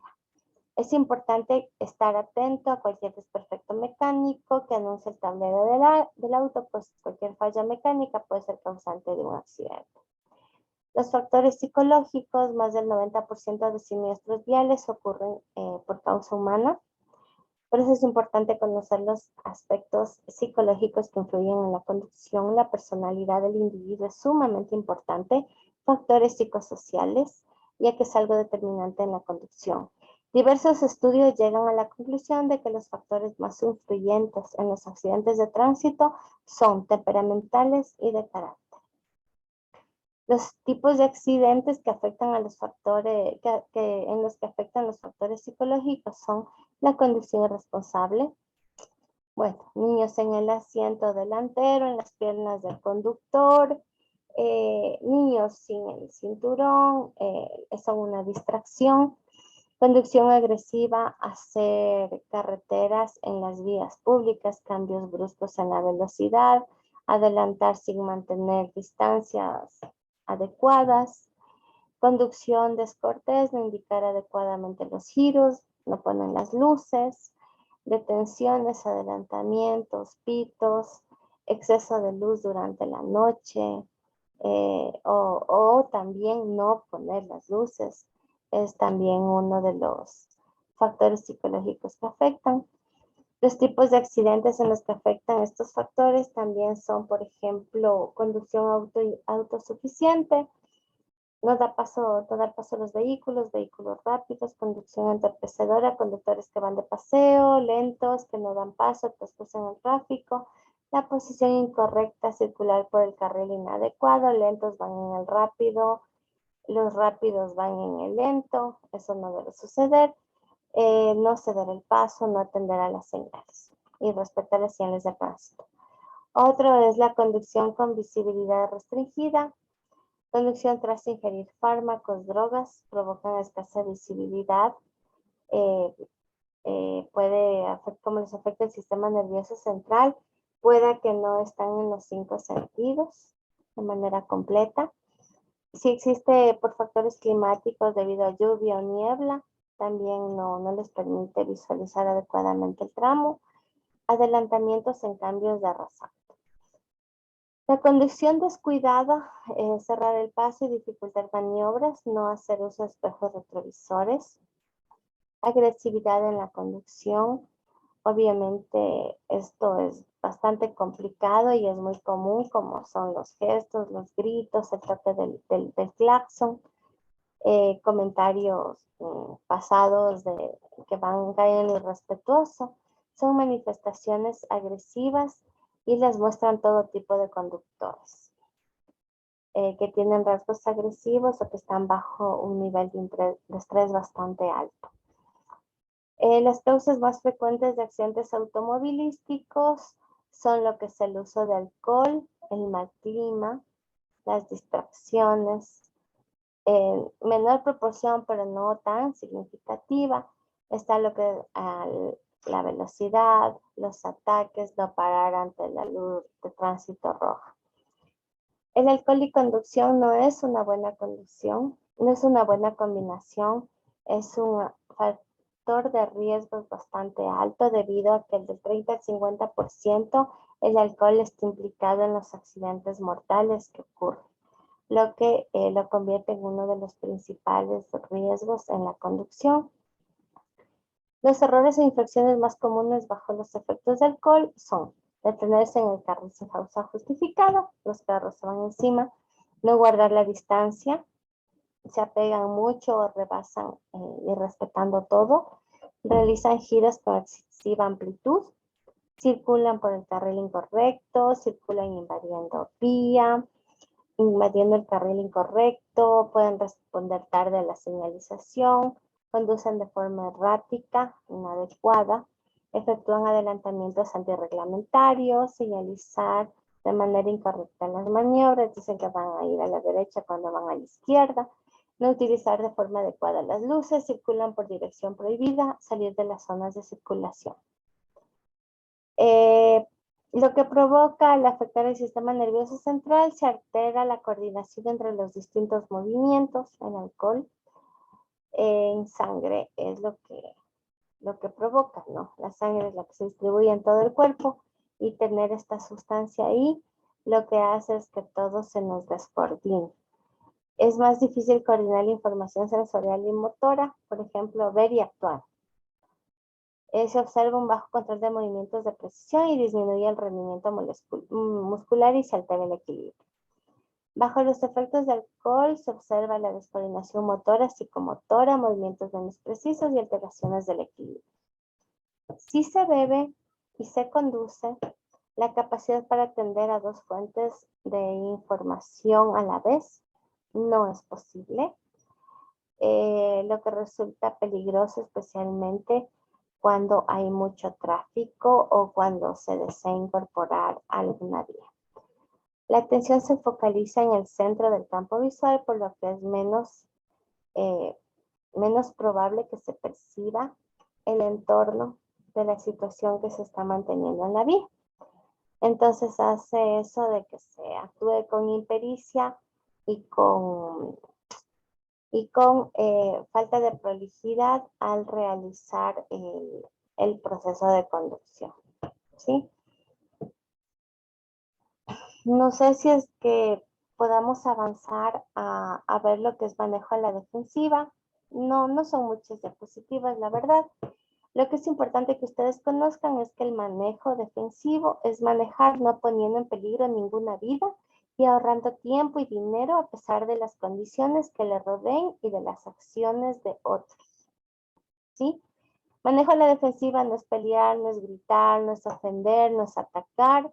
Es importante estar atento a cualquier desperfecto mecánico que anuncie el tablero del auto, pues cualquier falla mecánica puede ser causante de un accidente. Los factores psicológicos, más del 90% de siniestros viales ocurren por causa humana. Por eso es importante conocer los aspectos psicológicos que influyen en la conducción. La personalidad del individuo es sumamente importante. Factores psicosociales, ya que es algo determinante en la conducción. Diversos estudios llegan a la conclusión de que los factores más influyentes en los accidentes de tránsito son temperamentales y de carácter. Los tipos de accidentes que afectan a los factores, en los que afectan los factores psicológicos son la conducción irresponsable, bueno, niños en el asiento delantero, en las piernas del conductor, niños sin el cinturón, son una distracción. Conducción agresiva, hacer carreteras en las vías públicas, cambios bruscos en la velocidad, adelantar sin mantener distancias adecuadas, conducción descortés, no indicar adecuadamente los giros, no ponen las luces, detenciones, adelantamientos, pitos, exceso de luz durante la noche, o también no poner las luces. Es también uno de los factores psicológicos que afectan. Los tipos de accidentes en los que afectan estos factores también son, por ejemplo, conducción autosuficiente, no dar paso a los vehículos rápidos, conducción entorpecedora, conductores que van de paseo, lentos, que no dan paso, que cruzan el tráfico, la posición incorrecta, circular por el carril inadecuado, lentos van en el rápido, los rápidos van en el lento, eso no debe suceder, no ceder el paso, no atender a las señales y respetar las señales de tránsito. Otro es la conducción con visibilidad restringida. Conducción tras ingerir fármacos, drogas, provocan escasa visibilidad. Puede afectar, como les afecta el sistema nervioso central, pueda que no están en los 5 sentidos de manera completa. Si existe por factores climáticos debido a lluvia o niebla, también no les permite visualizar adecuadamente el tramo. Adelantamientos en cambios de rasante. La conducción descuidada, cerrar el paso y dificultar maniobras, no hacer uso de espejos retrovisores. Agresividad en la conducción. Obviamente esto es bastante complicado y es muy común, como son los gestos, los gritos, el toque del claxon, comentarios pasados que caen en lo irrespetuoso. Son manifestaciones agresivas y les muestran todo tipo de conductores que tienen rasgos agresivos o que están bajo un nivel de estrés bastante alto. Las causas más frecuentes de accidentes automovilísticos son lo que es el uso de alcohol, el mal clima, las distracciones, en menor proporción pero no tan significativa, está lo que la velocidad, los ataques, no parar ante la luz de tránsito roja. El alcohol y conducción no es una buena conducción, no es una buena combinación, es un factor de riesgos bastante alto debido a que del 30 al 50% el alcohol está implicado en los accidentes mortales que ocurren, lo que lo convierte en uno de los principales riesgos en la conducción. Los errores e infracciones más comunes bajo los efectos de alcohol son detenerse en el carril sin causa justificada, los carros se van encima, no guardar la distancia, se apegan mucho o rebasan irrespetando todo, realizan giros con excesiva amplitud, circulan por el carril incorrecto, circulan invadiendo vía, invadiendo el carril incorrecto, pueden responder tarde a la señalización, conducen de forma errática, inadecuada, efectúan adelantamientos antirreglamentarios, señalizar de manera incorrecta las maniobras, dicen que van a ir a la derecha cuando van a la izquierda, no utilizar de forma adecuada las luces, circulan por dirección prohibida, salir de las zonas de circulación. Lo que provoca al afectar el sistema nervioso central, se altera la coordinación entre los distintos movimientos. El alcohol en sangre es lo que provoca, ¿no? La sangre es la que se distribuye en todo el cuerpo y tener esta sustancia ahí lo que hace es que todo se nos descoordine. Es más difícil coordinar la información sensorial y motora, por ejemplo, ver y actuar. Se observa un bajo control de movimientos de precisión y disminuye el rendimiento muscular y se altera el equilibrio. Bajo los efectos de alcohol se observa la descoordinación motora, psicomotora, movimientos menos precisos y alteraciones del equilibrio. Si se bebe y se conduce, la capacidad para atender a dos fuentes de información a la vez no es posible, lo que resulta peligroso especialmente cuando hay mucho tráfico o cuando se desea incorporar alguna vía. La atención se focaliza en el centro del campo visual, por lo que es menos probable que se perciba el entorno de la situación que se está manteniendo en la vía. Entonces hace eso de que se actúe con impericia y con falta de prolijidad al realizar el proceso de conducción, ¿sí? No sé si es que podamos avanzar a ver lo que es manejo a la defensiva. No son muchas diapositivas, la verdad. Lo que es importante que ustedes conozcan es que el manejo defensivo es manejar no poniendo en peligro ninguna vida y ahorrando tiempo y dinero a pesar de las condiciones que le rodeen y de las acciones de otros, ¿sí? Manejo a la defensiva no es pelear, no es gritar, no es ofender, no es atacar,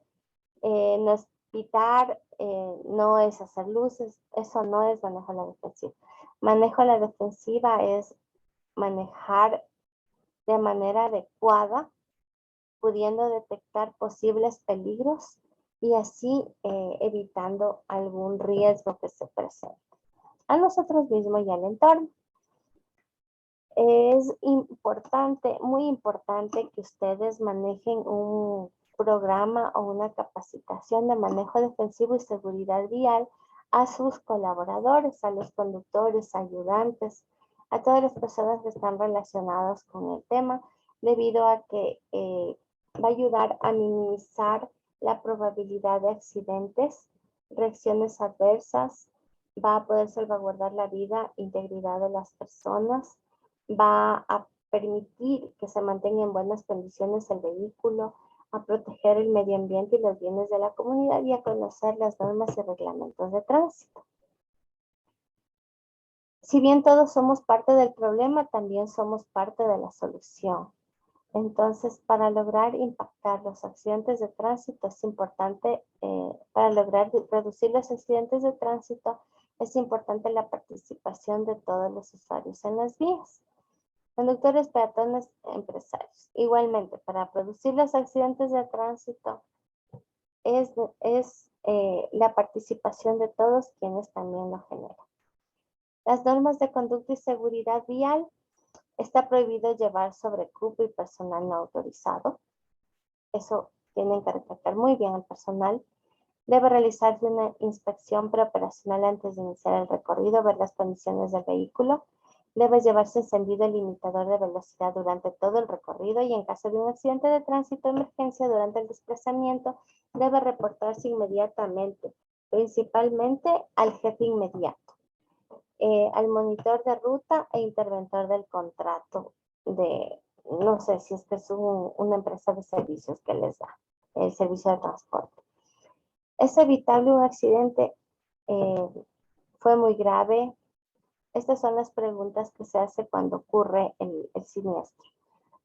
no es pitar, no es hacer luces, eso no es manejo a la defensiva. Manejo a la defensiva es manejar de manera adecuada, pudiendo detectar posibles peligros y así evitando algún riesgo que se presente a nosotros mismos y al entorno. Es importante, muy importante que ustedes manejen un programa o una capacitación de manejo defensivo y seguridad vial a sus colaboradores, a los conductores, ayudantes, a todas las personas que están relacionadas con el tema, debido a que va a ayudar a minimizar la probabilidad de accidentes, reacciones adversas, va a poder salvaguardar la vida e integridad de las personas, va a permitir que se mantenga en buenas condiciones el vehículo, a proteger el medio ambiente y los bienes de la comunidad y a conocer las normas y reglamentos de tránsito. Si bien todos somos parte del problema, también somos parte de la solución. Entonces, para lograr impactar los accidentes de tránsito es importante, para lograr reducir los accidentes de tránsito, es importante la participación de todos los usuarios en las vías. Conductores, peatones, empresarios. Igualmente, para producir los accidentes de tránsito es la participación de todos quienes también lo generan. Las normas de conducta y seguridad vial. Está prohibido llevar sobrecupo y personal no autorizado. Eso tienen que recalcar muy bien el personal. Debe realizarse una inspección preoperacional antes de iniciar el recorrido, ver las condiciones del vehículo. Debe llevarse encendido el limitador de velocidad durante todo el recorrido y en caso de un accidente de tránsito de emergencia durante el desplazamiento, debe reportarse inmediatamente, principalmente al jefe inmediato, al monitor de ruta e interventor del contrato de, no sé si es que es una empresa de servicios que les da el servicio de transporte. ¿Es evitable un accidente? ¿Fue muy grave? Estas son las preguntas que se hace cuando ocurre el siniestro.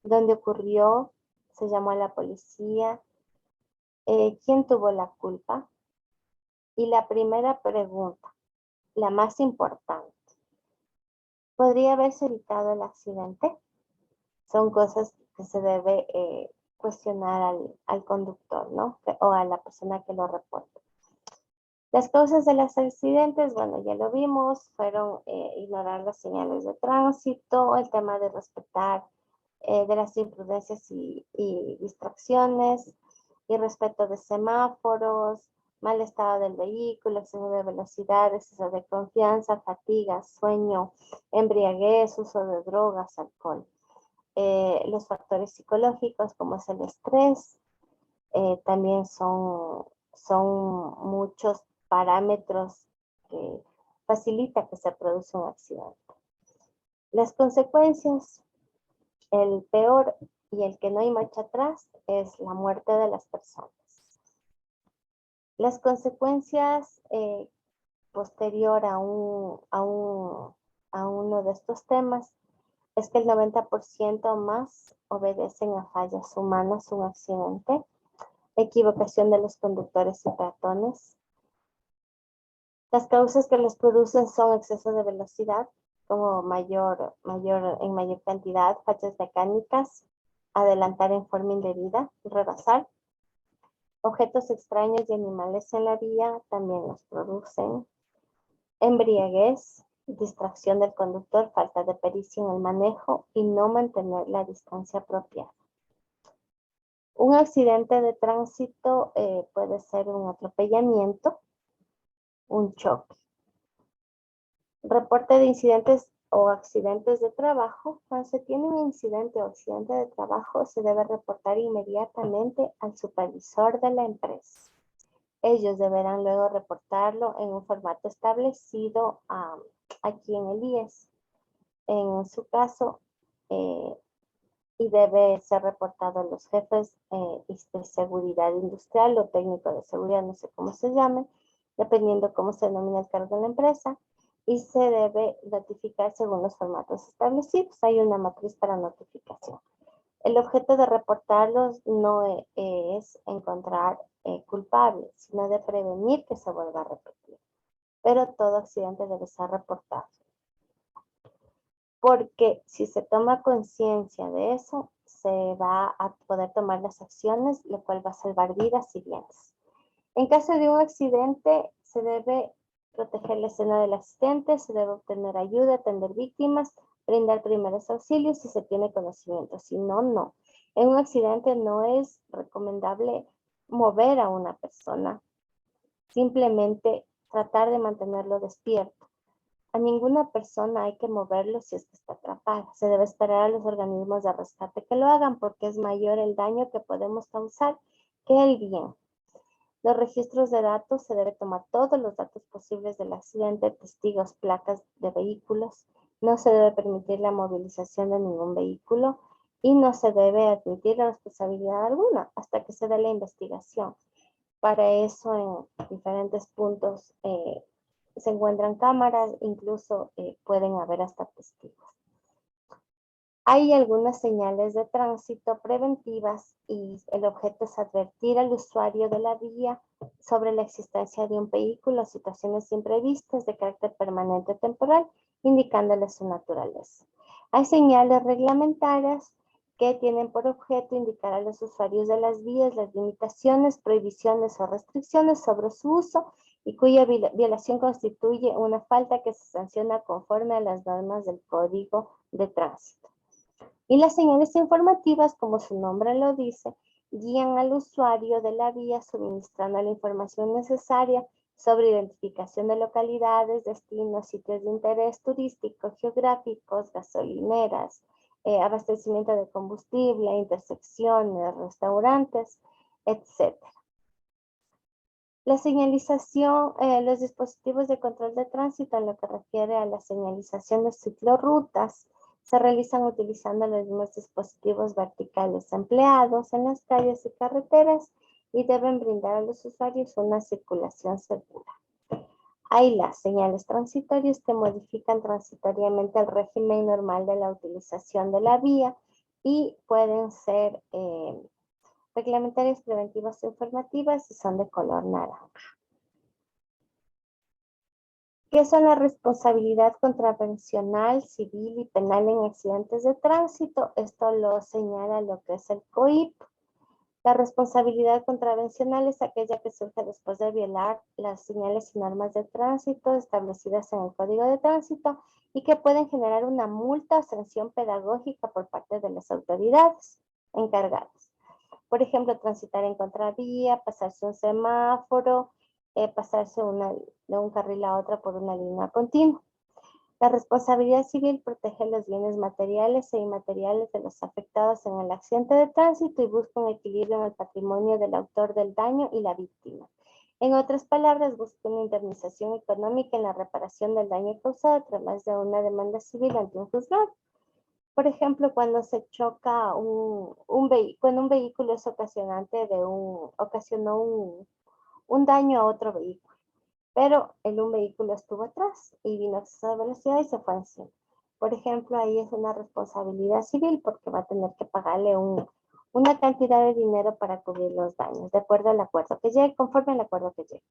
¿Dónde ocurrió? ¿Se llamó a la policía? ¿Quién tuvo la culpa? Y la primera pregunta, la más importante, ¿podría haberse evitado el accidente? Son cosas que se debe cuestionar al conductor, ¿no? O a la persona que lo reporta. Las causas de los accidentes, bueno, ya lo vimos, fueron ignorar las señales de tránsito, el tema de respetar de las imprudencias y distracciones, irrespeto de semáforos, mal estado del vehículo, exceso de velocidad, exceso de confianza, fatiga, sueño, embriaguez, uso de drogas, alcohol. Los factores psicológicos como es el estrés, también son muchos parámetros que facilita que se produzca un accidente. Las consecuencias, el peor y el que no hay marcha atrás es la muerte de las personas. Las consecuencias posterior a uno de estos temas es que el 90% más obedecen a fallas humanas, un accidente, equivocación de los conductores y peatones. Las causas que los producen son exceso de velocidad, como en mayor cantidad, fallas mecánicas, adelantar en forma indebida, rebasar. Objetos extraños y animales en la vía también los producen. Embriaguez, distracción del conductor, falta de pericia en el manejo y no mantener la distancia apropiada. Un accidente de tránsito puede ser un atropellamiento, un choque. Reporte de incidentes o accidentes de trabajo. Cuando se tiene un incidente o accidente de trabajo, se debe reportar inmediatamente al supervisor de la empresa. Ellos deberán luego reportarlo en un formato establecido aquí en el IES. En su caso, y debe ser reportado a los jefes de seguridad industrial o técnico de seguridad, no sé cómo se llame, dependiendo cómo se denomina el cargo de la empresa, y se debe notificar según los formatos establecidos. Hay una matriz para notificación. El objeto de reportarlos no es encontrar culpables, sino de prevenir que se vuelva a repetir. Pero todo accidente debe ser reportado. Porque si se toma conciencia de eso, se va a poder tomar las acciones, lo cual va a salvar vidas y bienes. En caso de un accidente, se debe proteger la escena del accidente, se debe obtener ayuda, atender víctimas, brindar primeros auxilios si se tiene conocimiento. Si no, no. En un accidente no es recomendable mover a una persona, simplemente tratar de mantenerlo despierto. A ninguna persona hay que moverlo si es que está atrapada. Se debe esperar a los organismos de rescate que lo hagan porque es mayor el daño que podemos causar que el bien. Los registros de datos, se debe tomar todos los datos posibles del accidente, testigos, placas de vehículos. No se debe permitir la movilización de ningún vehículo y no se debe admitir la responsabilidad alguna hasta que se dé la investigación. Para eso en diferentes puntos se encuentran cámaras, incluso pueden haber hasta testigos. Hay algunas señales de tránsito preventivas y el objeto es advertir al usuario de la vía sobre la existencia de un vehículo o situaciones imprevistas de carácter permanente o temporal, indicándole su naturaleza. Hay señales reglamentarias que tienen por objeto indicar a los usuarios de las vías las limitaciones, prohibiciones o restricciones sobre su uso y cuya violación constituye una falta que se sanciona conforme a las normas del Código de Tránsito. Y las señales informativas, como su nombre lo dice, guían al usuario de la vía suministrando la información necesaria sobre identificación de localidades, destinos, sitios de interés turístico, geográficos, gasolineras, abastecimiento de combustible, intersecciones, restaurantes, etc. La señalización, los dispositivos de control de tránsito en lo que refiere a la señalización de ciclorrutas se realizan utilizando los mismos dispositivos verticales empleados en las calles y carreteras y deben brindar a los usuarios una circulación segura. Hay las señales transitorias que modifican transitoriamente el régimen normal de la utilización de la vía y pueden ser reglamentarias, preventivas o informativas y son de color naranja. ¿Qué son la responsabilidad contravencional, civil y penal en accidentes de tránsito? Esto lo señala lo que es el COIP. La responsabilidad contravencional es aquella que surge después de violar las señales y normas de tránsito establecidas en el Código de Tránsito y que pueden generar una multa o sanción pedagógica por parte de las autoridades encargadas. Por ejemplo, transitar en contravía, pasarse un semáforo, pasarse de un carril a otro por una línea continua. La responsabilidad civil protege los bienes materiales e inmateriales de los afectados en el accidente de tránsito y busca un equilibrio en el patrimonio del autor del daño y la víctima. En otras palabras, busca una indemnización económica en la reparación del daño causado a través de una demanda civil ante un juzgado. Por ejemplo, cuando se choca cuando un vehículo es ocasionó un daño a otro vehículo, pero un vehículo estuvo atrás y vino a exceso de velocidad y se fue encima. Por ejemplo, ahí es una responsabilidad civil porque va a tener que pagarle una cantidad de dinero para cubrir los daños, de acuerdo al acuerdo que llegue, conforme al acuerdo que llegue.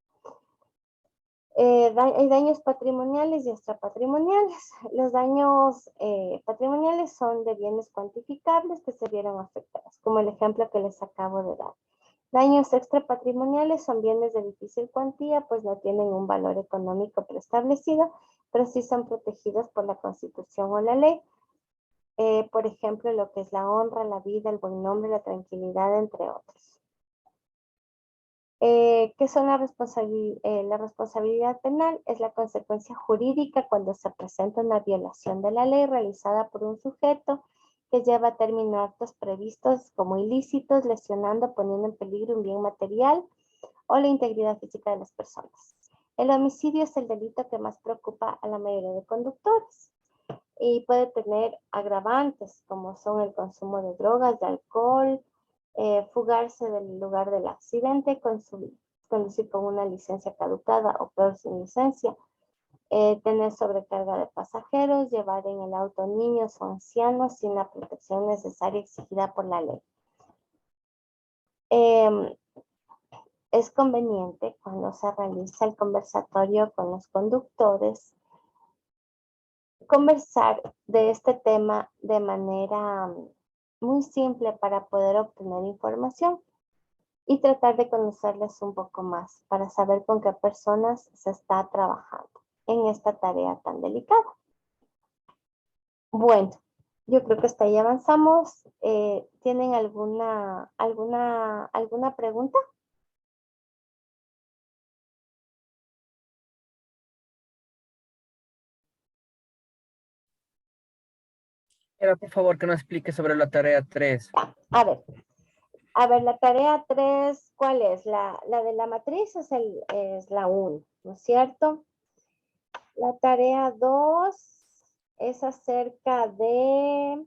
Hay daños patrimoniales y extrapatrimoniales. Los daños patrimoniales son de bienes cuantificables que se vieron afectados, como el ejemplo que les acabo de dar. Daños extrapatrimoniales son bienes de difícil cuantía, pues no tienen un valor económico preestablecido, pero sí son protegidos por la Constitución o la ley. Por ejemplo, lo que es la honra, la vida, el buen nombre, la tranquilidad, entre otros. ¿Qué son la responsabilidad penal? Es la consecuencia jurídica cuando se presenta una violación de la ley realizada por un sujeto que lleva a término actos previstos como ilícitos, lesionando, poniendo en peligro un bien material o la integridad física de las personas. El homicidio es el delito que más preocupa a la mayoría de conductores y puede tener agravantes como son el consumo de drogas, de alcohol, fugarse del lugar del accidente, conducir con una licencia caducada o peor sin licencia, tener sobrecarga de pasajeros, llevar en el auto niños o ancianos sin la protección necesaria exigida por la ley. Es conveniente cuando se realiza el conversatorio con los conductores conversar de este tema de manera muy simple para poder obtener información y tratar de conocerles un poco más para saber con qué personas se está trabajando en esta tarea tan delicada. Bueno, yo creo que hasta ahí avanzamos. ¿Tienen alguna pregunta? Pero por favor que nos explique sobre la tarea 3. A ver, la tarea 3, ¿cuál es? La de la matriz es la 1, ¿no es cierto? La tarea 2 es acerca de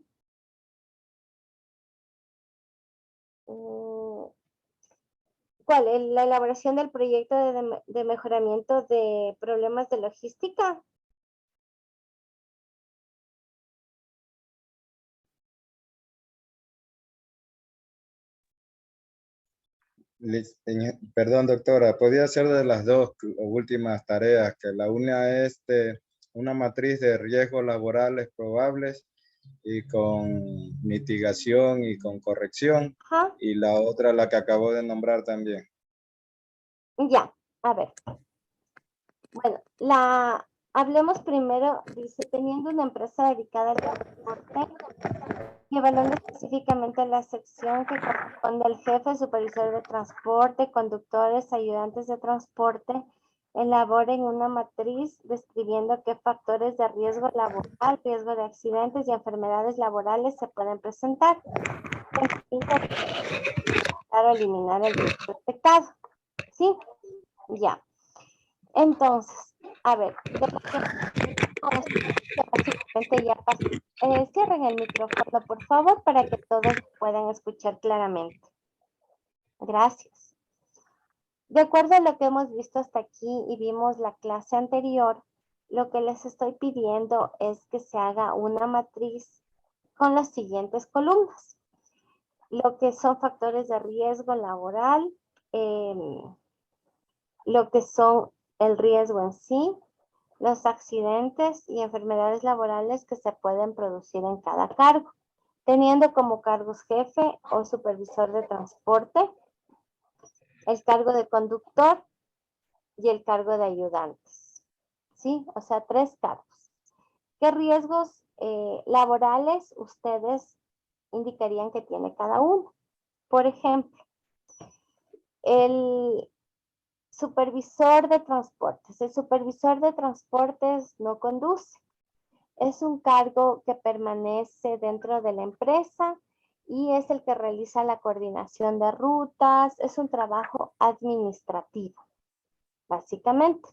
¿cuál? La elaboración del proyecto de mejoramiento de problemas de logística. Perdón, doctora, podría ser de las dos últimas tareas, que la una es una matriz de riesgos laborales probables y con mitigación y con corrección, Ajá. y la otra la que acabo de nombrar también. Ya, a ver. Bueno, hablemos primero, dice, teniendo una empresa dedicada al transporte y evaluando específicamente la sección que corresponde al jefe, supervisor de transporte, conductores, ayudantes de transporte, elaboren una matriz describiendo qué factores de riesgo laboral, riesgo de accidentes y enfermedades laborales se pueden presentar. Para eliminar el riesgo detectado. ¿Sí? Ya. Entonces, a ver, básicamente ya pasó. Cierren el micrófono, por favor, para que todos puedan escuchar claramente. Gracias. De acuerdo a lo que hemos visto hasta aquí y vimos la clase anterior, lo que les estoy pidiendo es que se haga una matriz con las siguientes columnas. Lo que son factores de riesgo laboral, lo que son el riesgo en sí, los accidentes y enfermedades laborales que se pueden producir en cada cargo, teniendo como cargos jefe o supervisor de transporte, el cargo de conductor y el cargo de ayudantes. ¿Sí? O sea, 3 cargos. ¿Qué riesgos laborales ustedes indicarían que tiene cada uno? Por ejemplo, el supervisor de transportes. El supervisor de transportes no conduce. Es un cargo que permanece dentro de la empresa y es el que realiza la coordinación de rutas. Es un trabajo administrativo, básicamente.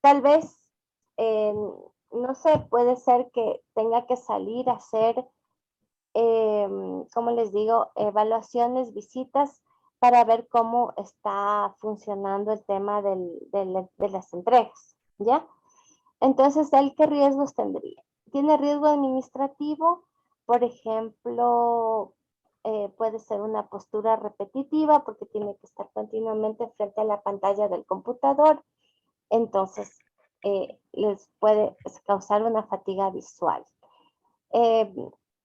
Tal vez, no sé, puede ser que tenga que salir a hacer, como les digo, evaluaciones, visitas para ver cómo está funcionando el tema de las entregas, ¿ya? Entonces, ¿él qué riesgos tendría? Tiene riesgo administrativo, por ejemplo, puede ser una postura repetitiva porque tiene que estar continuamente frente a la pantalla del computador, entonces les puede causar una fatiga visual.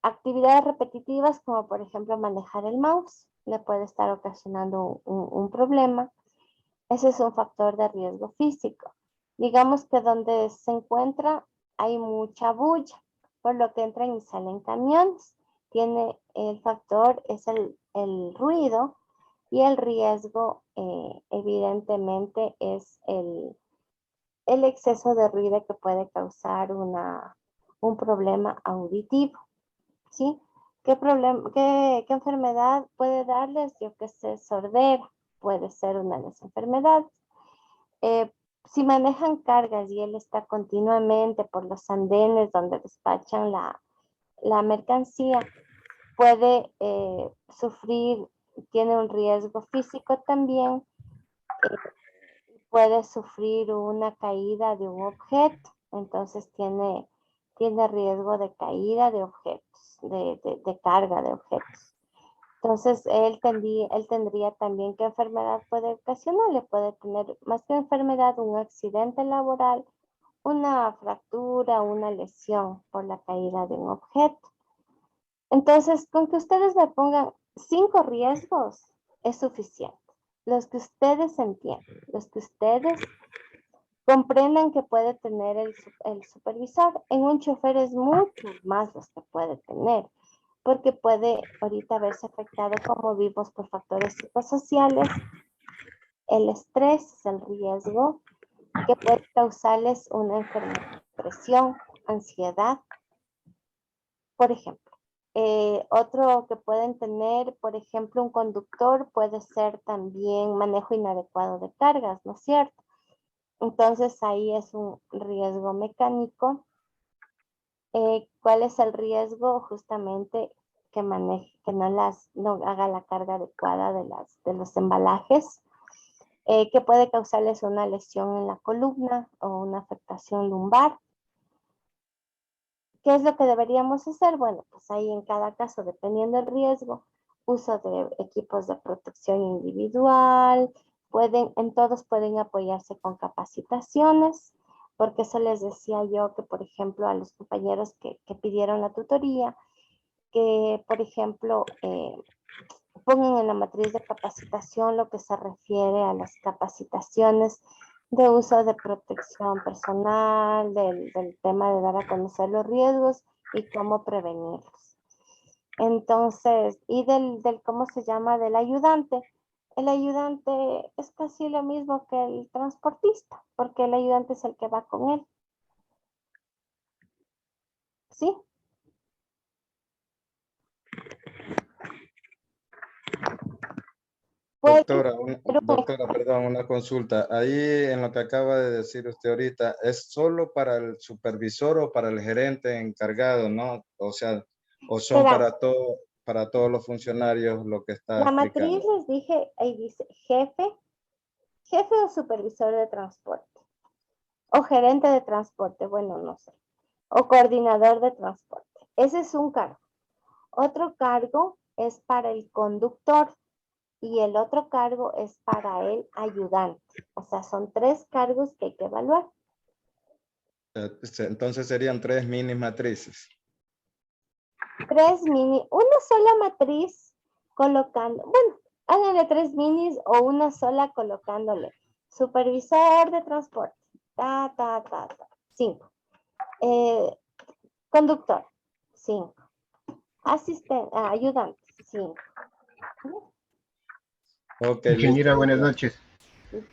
Actividades repetitivas como por ejemplo manejar el mouse le puede estar ocasionando un problema. Ese es un factor de riesgo físico. Digamos que donde se encuentra hay mucha bulla, por lo que entran y salen camiones. Tiene el factor, es el ruido, y el riesgo evidentemente es el exceso de ruido que puede causar un problema auditivo, ¿sí? ¿Qué enfermedad puede darles? Yo que sé, sordera, puede ser una de las enfermedades. Si manejan cargas y él está continuamente por los andenes donde despachan la mercancía, puede sufrir, tiene un riesgo físico también, puede sufrir una caída de un objeto, entonces tiene riesgo de caída de objetos, de carga de objetos. Entonces, él tendría también qué enfermedad puede ocasionarle. Puede tener más que enfermedad, un accidente laboral, una fractura, una lesión por la caída de un objeto. Entonces, con que ustedes me pongan 5 riesgos es suficiente. Los que ustedes entiendan, los que ustedes comprendan que puede tener el supervisor. En un chofer es mucho más los que puede tener, porque puede ahorita verse afectado, como vimos, por factores psicosociales. El estrés es el riesgo que puede causarles una enfermedad, depresión, ansiedad, por ejemplo. Otro que pueden tener, por ejemplo, un conductor puede ser también manejo inadecuado de cargas, ¿no es cierto? Entonces ahí es un riesgo mecánico. ¿Cuál es el riesgo? Justamente que maneje, que no haga la carga adecuada de los embalajes, que puede causarles una lesión en la columna o una afectación lumbar. ¿Qué es lo que deberíamos hacer? Bueno, pues ahí en cada caso, dependiendo del riesgo, uso de equipos de protección individual, en todos pueden apoyarse con capacitaciones, porque eso les decía yo que, por ejemplo, a los compañeros que pidieron la tutoría, que, por ejemplo, pongan en la matriz de capacitación lo que se refiere a las capacitaciones de uso de protección personal, del tema de dar a conocer los riesgos y cómo prevenirlos. Entonces, y del ¿cómo se llama? Del ayudante. El ayudante es casi lo mismo que el transportista, porque el ayudante es el que va con él. ¿Sí? Puede Doctora, ser doctora, perdón, una consulta. Ahí en lo que acaba de decir usted ahorita, ¿es solo para el supervisor o para el gerente encargado, no? O sea, ¿o son Verá, para todos los funcionarios lo que está la matriz explicando? les dije, ahí dice jefe o supervisor de transporte, o gerente de transporte, bueno, no sé, o coordinador de transporte. Ese es un cargo. Otro cargo es para el conductor y el otro cargo es para el ayudante. O sea, son 3 cargos que hay que evaluar. Entonces serían 3 mini matrices. 3 mini, una sola matriz colocando, bueno, háganle 3 minis o una sola colocándole. Supervisor de transporte, 5. Conductor, 5. Asistente, ayudante, 5. Ok, Ingeniera, listo, buenas doctora. noches.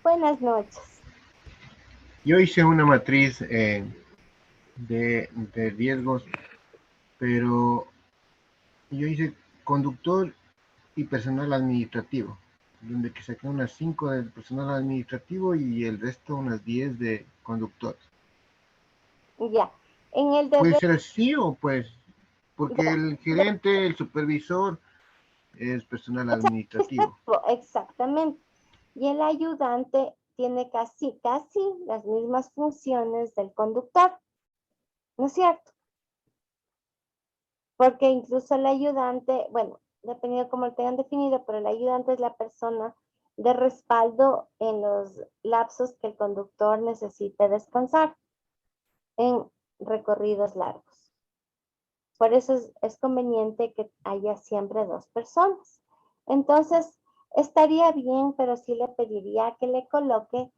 Buenas noches. Yo hice una matriz de riesgos, pero yo hice conductor y personal administrativo, donde que saqué unas 5 del personal administrativo y el resto unas 10 de conductores. Ya. En el de ¿Puede ser así o pues? Porque ya, el gerente, el supervisor es personal administrativo. exactamente. Y el ayudante tiene casi las mismas funciones del conductor, ¿no es cierto? Porque incluso el ayudante, bueno, dependiendo de cómo lo tengan definido, pero el ayudante es la persona de respaldo en los lapsos que el conductor necesite descansar en recorridos largos. Por eso es conveniente que haya siempre 2 personas. Entonces, estaría bien, pero sí le pediría que le coloque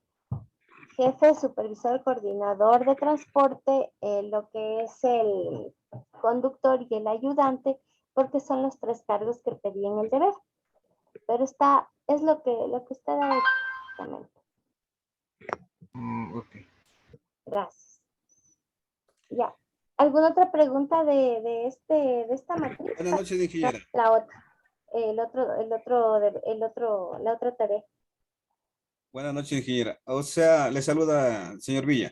jefe, supervisor, coordinador de transporte, lo que es el conductor y el ayudante, porque son los 3 cargos que pedí en el deber. Pero es lo que usted ha hecho exactamente. Ok. Gracias. Ya. ¿Alguna otra pregunta de esta matriz? Buenas noches, ingeniera. La otra. La otra tarea. Buenas noches, ingeniera. O sea, le saluda señor Villa.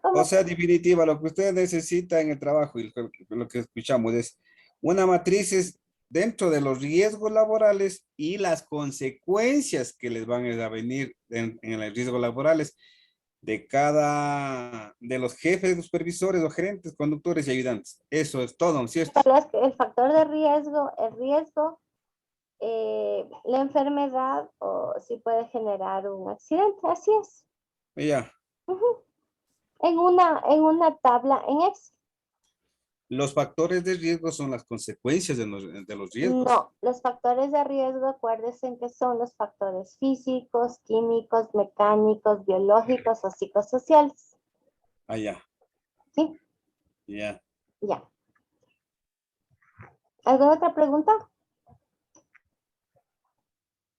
¿Cómo? O sea, definitiva, lo que usted necesita en el trabajo y lo que escuchamos es una matriz es dentro de los riesgos laborales y las consecuencias que les van a venir en los riesgos laborales de cada, de los jefes, los supervisores, los gerentes, conductores y ayudantes. Eso es todo, ¿no es cierto? El factor de riesgo, la enfermedad o si puede generar un accidente, así es. Ya. Ujú. En una tabla en Excel. Los factores de riesgo son las consecuencias de los riesgos. No, los factores de riesgo, acuérdense que son los factores físicos, químicos, mecánicos, biológicos o psicosociales. Ah, ya. ¿Sí? Ya. Ya. ¿Alguna otra pregunta?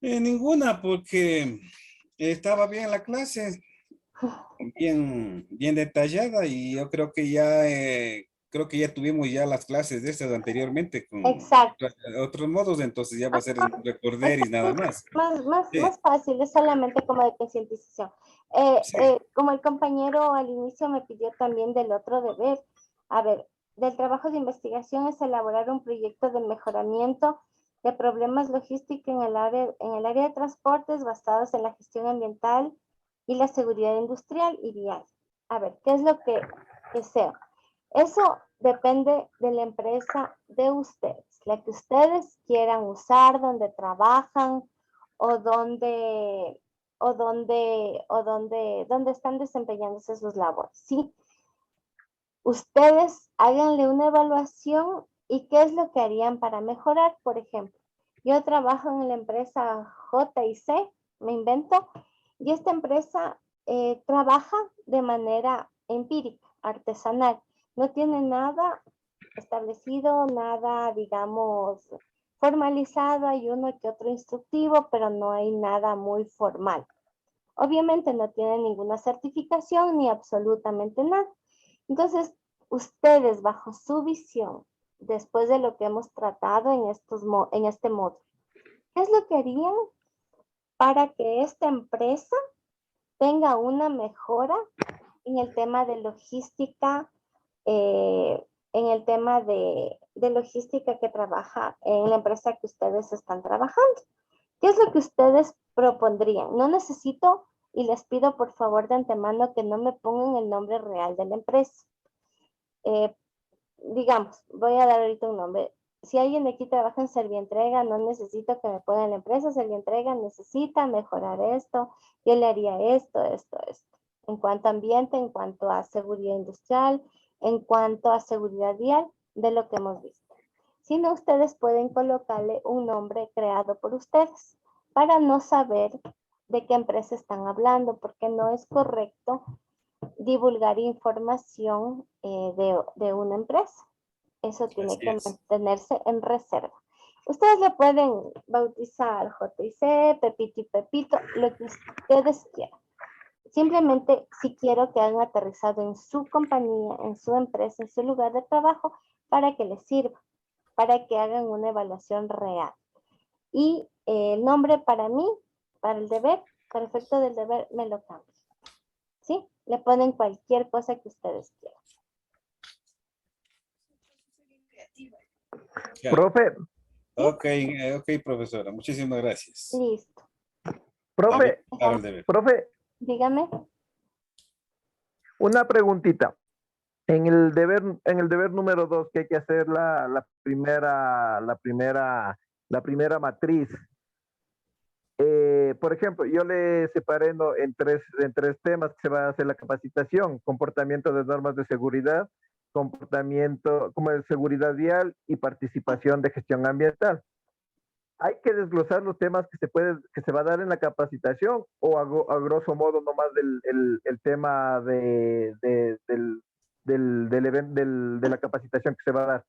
Ninguna, porque estaba bien la clase, bien detallada y yo creo que ya tuvimos ya las clases de estas anteriormente con Exacto. otros modos, entonces ya va a ser recordar y nada más. Sí, Más fácil, es solamente como de concientización. sí. Como el compañero al inicio me pidió también del otro deber. A ver, del trabajo de investigación es elaborar un proyecto de mejoramiento de problemas logísticos en el área de transportes basados en la gestión ambiental y la seguridad industrial y vial. A ver, ¿qué es lo que sea? Eso depende de la empresa de ustedes, la que ustedes quieran usar, donde trabajan o donde están desempeñándose sus labores, ¿sí? Ustedes háganle una evaluación y qué es lo que harían para mejorar. Por ejemplo, yo trabajo en la empresa J&C, me invento, y esta empresa trabaja de manera empírica, artesanal. No tiene nada establecido, nada, digamos, formalizado. Hay uno que otro instructivo, pero no hay nada muy formal. Obviamente no tiene ninguna certificación ni absolutamente nada. Entonces, ustedes bajo su visión, después de lo que hemos tratado en este módulo, ¿qué es lo que harían para que esta empresa tenga una mejora en el tema de logística, en el tema de logística que trabaja en la empresa que ustedes están trabajando? ¿Qué es lo que ustedes propondrían? No necesito y les pido por favor de antemano que no me pongan el nombre real de la empresa. Digamos, voy a dar ahorita un nombre. Si alguien de aquí trabaja en Servientrega, no necesito que me pongan la empresa. Servientrega necesita mejorar esto. Yo le haría esto. En cuanto a ambiente, en cuanto a seguridad industrial, en cuanto a seguridad vial, de lo que hemos visto. Si no, ustedes pueden colocarle un nombre creado por ustedes para no saber de qué empresa están hablando, porque no es correcto divulgar información de una empresa. Eso tiene Así que es. mantenerse en reserva. Ustedes le pueden bautizar J&C, Pepito y Pepito, lo que ustedes quieran. Simplemente si quiero que hagan aterrizado en su compañía, en su empresa, en su lugar de trabajo, para que les sirva, para que hagan una evaluación real. Y el nombre para mí, para el deber, para efecto del deber, me lo cambio. ¿Sí? Le ponen cualquier cosa que ustedes quieran. Ya. Profe, Ok, profesora, muchísimas gracias. Listo. profe, Claro, el deber. profe, Dígame. una preguntita. En el deber número 2, que hay que hacer la primera matriz. Por ejemplo, yo le separé en tres temas que se va a hacer la capacitación: comportamiento de normas de seguridad, comportamiento como de seguridad vial y participación de gestión ambiental. hay que desglosar los temas que se va a dar en la capacitación o a grosso modo nomás el tema de la capacitación que se va a dar.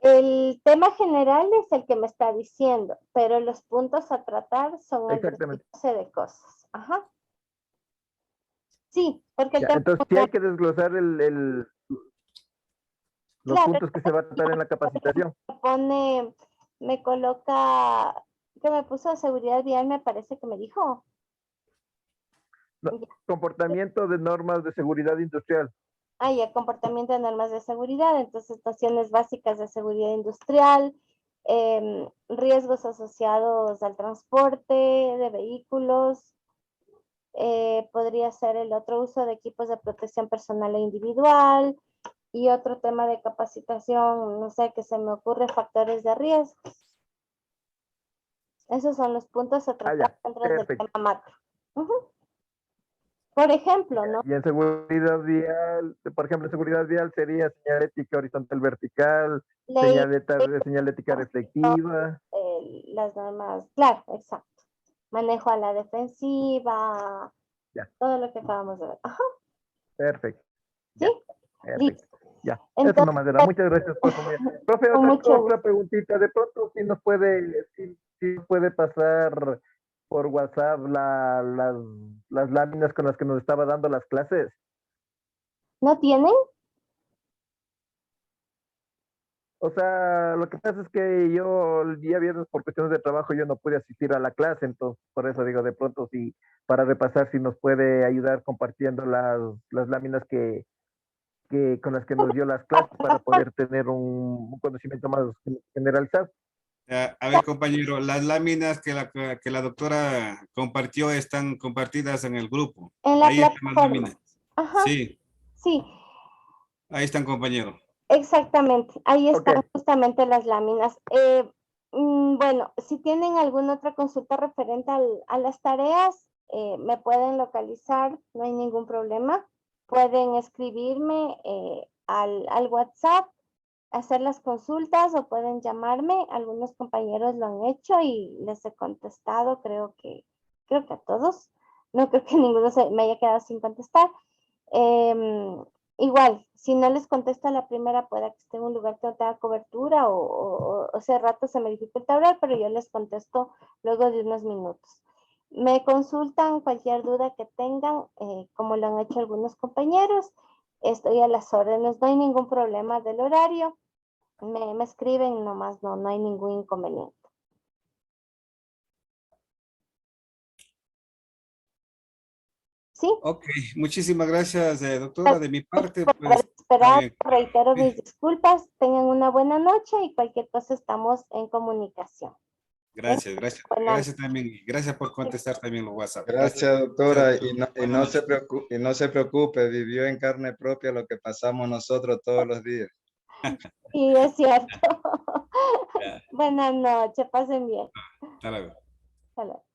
El tema general es el que me está diciendo, pero los puntos a tratar son el Exactamente. desglose de cosas. Ajá. Sí, porque el Ya, tema entonces sí hay que desglosar los Claro, puntos que se va a tratar en la capacitación. me coloca, que me puso seguridad vial, me parece que me dijo. No, comportamiento de normas de seguridad industrial. Ya, comportamiento de normas de seguridad, entonces nociones básicas de seguridad industrial, riesgos asociados al transporte de vehículos, podría ser el otro uso de equipos de protección personal e individual, y otro tema de capacitación, no sé, que se me ocurre, factores de riesgo. Esos son los puntos a tratar dentro del tema macro. Por ejemplo, ¿no? Y en seguridad vial, por ejemplo, en seguridad vial sería señalética horizontal vertical, señalética reflectiva. Las normas, claro, exacto. Manejo a la defensiva, ya. Todo lo que acabamos de ver. Ajá. Perfecto. ¿Sí? Perfecto. Listo. Ya, entonces, eso nomás era. Muchas gracias, profe. Profe, otra preguntita. De pronto, si nos puede pasar por WhatsApp las láminas con las que nos estaba dando las clases. ¿No tienen? O sea, lo que pasa es que yo el día viernes por cuestiones de trabajo yo no pude asistir a la clase, entonces por eso digo, de pronto si para repasar si nos puede ayudar compartiendo las láminas con las que nos dio las clases para poder tener un conocimiento más generalizado. A ver, compañero, las láminas que la doctora compartió están compartidas en el grupo. En la Ahí están las láminas. Ajá. Sí. Sí. Ahí están, compañero. Exactamente. Ahí están justamente las láminas. Bueno, si tienen alguna otra consulta referente a las tareas, me pueden localizar, no hay ningún problema. Pueden escribirme al WhatsApp, hacer las consultas o pueden llamarme. Algunos compañeros lo han hecho y les he contestado, creo que a todos. No creo que ninguno me haya quedado sin contestar. Igual, si no les contesto a la primera, pueda que esté en un lugar que no tenga cobertura o hace rato se me dificulta hablar, pero yo les contesto luego de unos minutos. Me consultan cualquier duda que tengan, como lo han hecho algunos compañeros. Estoy a las órdenes, no hay ningún problema del horario. Me escriben nomás, no hay ningún inconveniente. ¿Sí? Ok, muchísimas gracias, doctora. De mi parte, pues. Reitero mis disculpas. Tengan una buena noche y cualquier cosa estamos en comunicación. Gracias también. Gracias por contestar también los WhatsApp. Gracias, doctora. Y no se preocupe, vivió en carne propia lo que pasamos nosotros todos los días. Sí, es cierto. Buenas noches, pasen bien. Hasta luego. Hasta luego.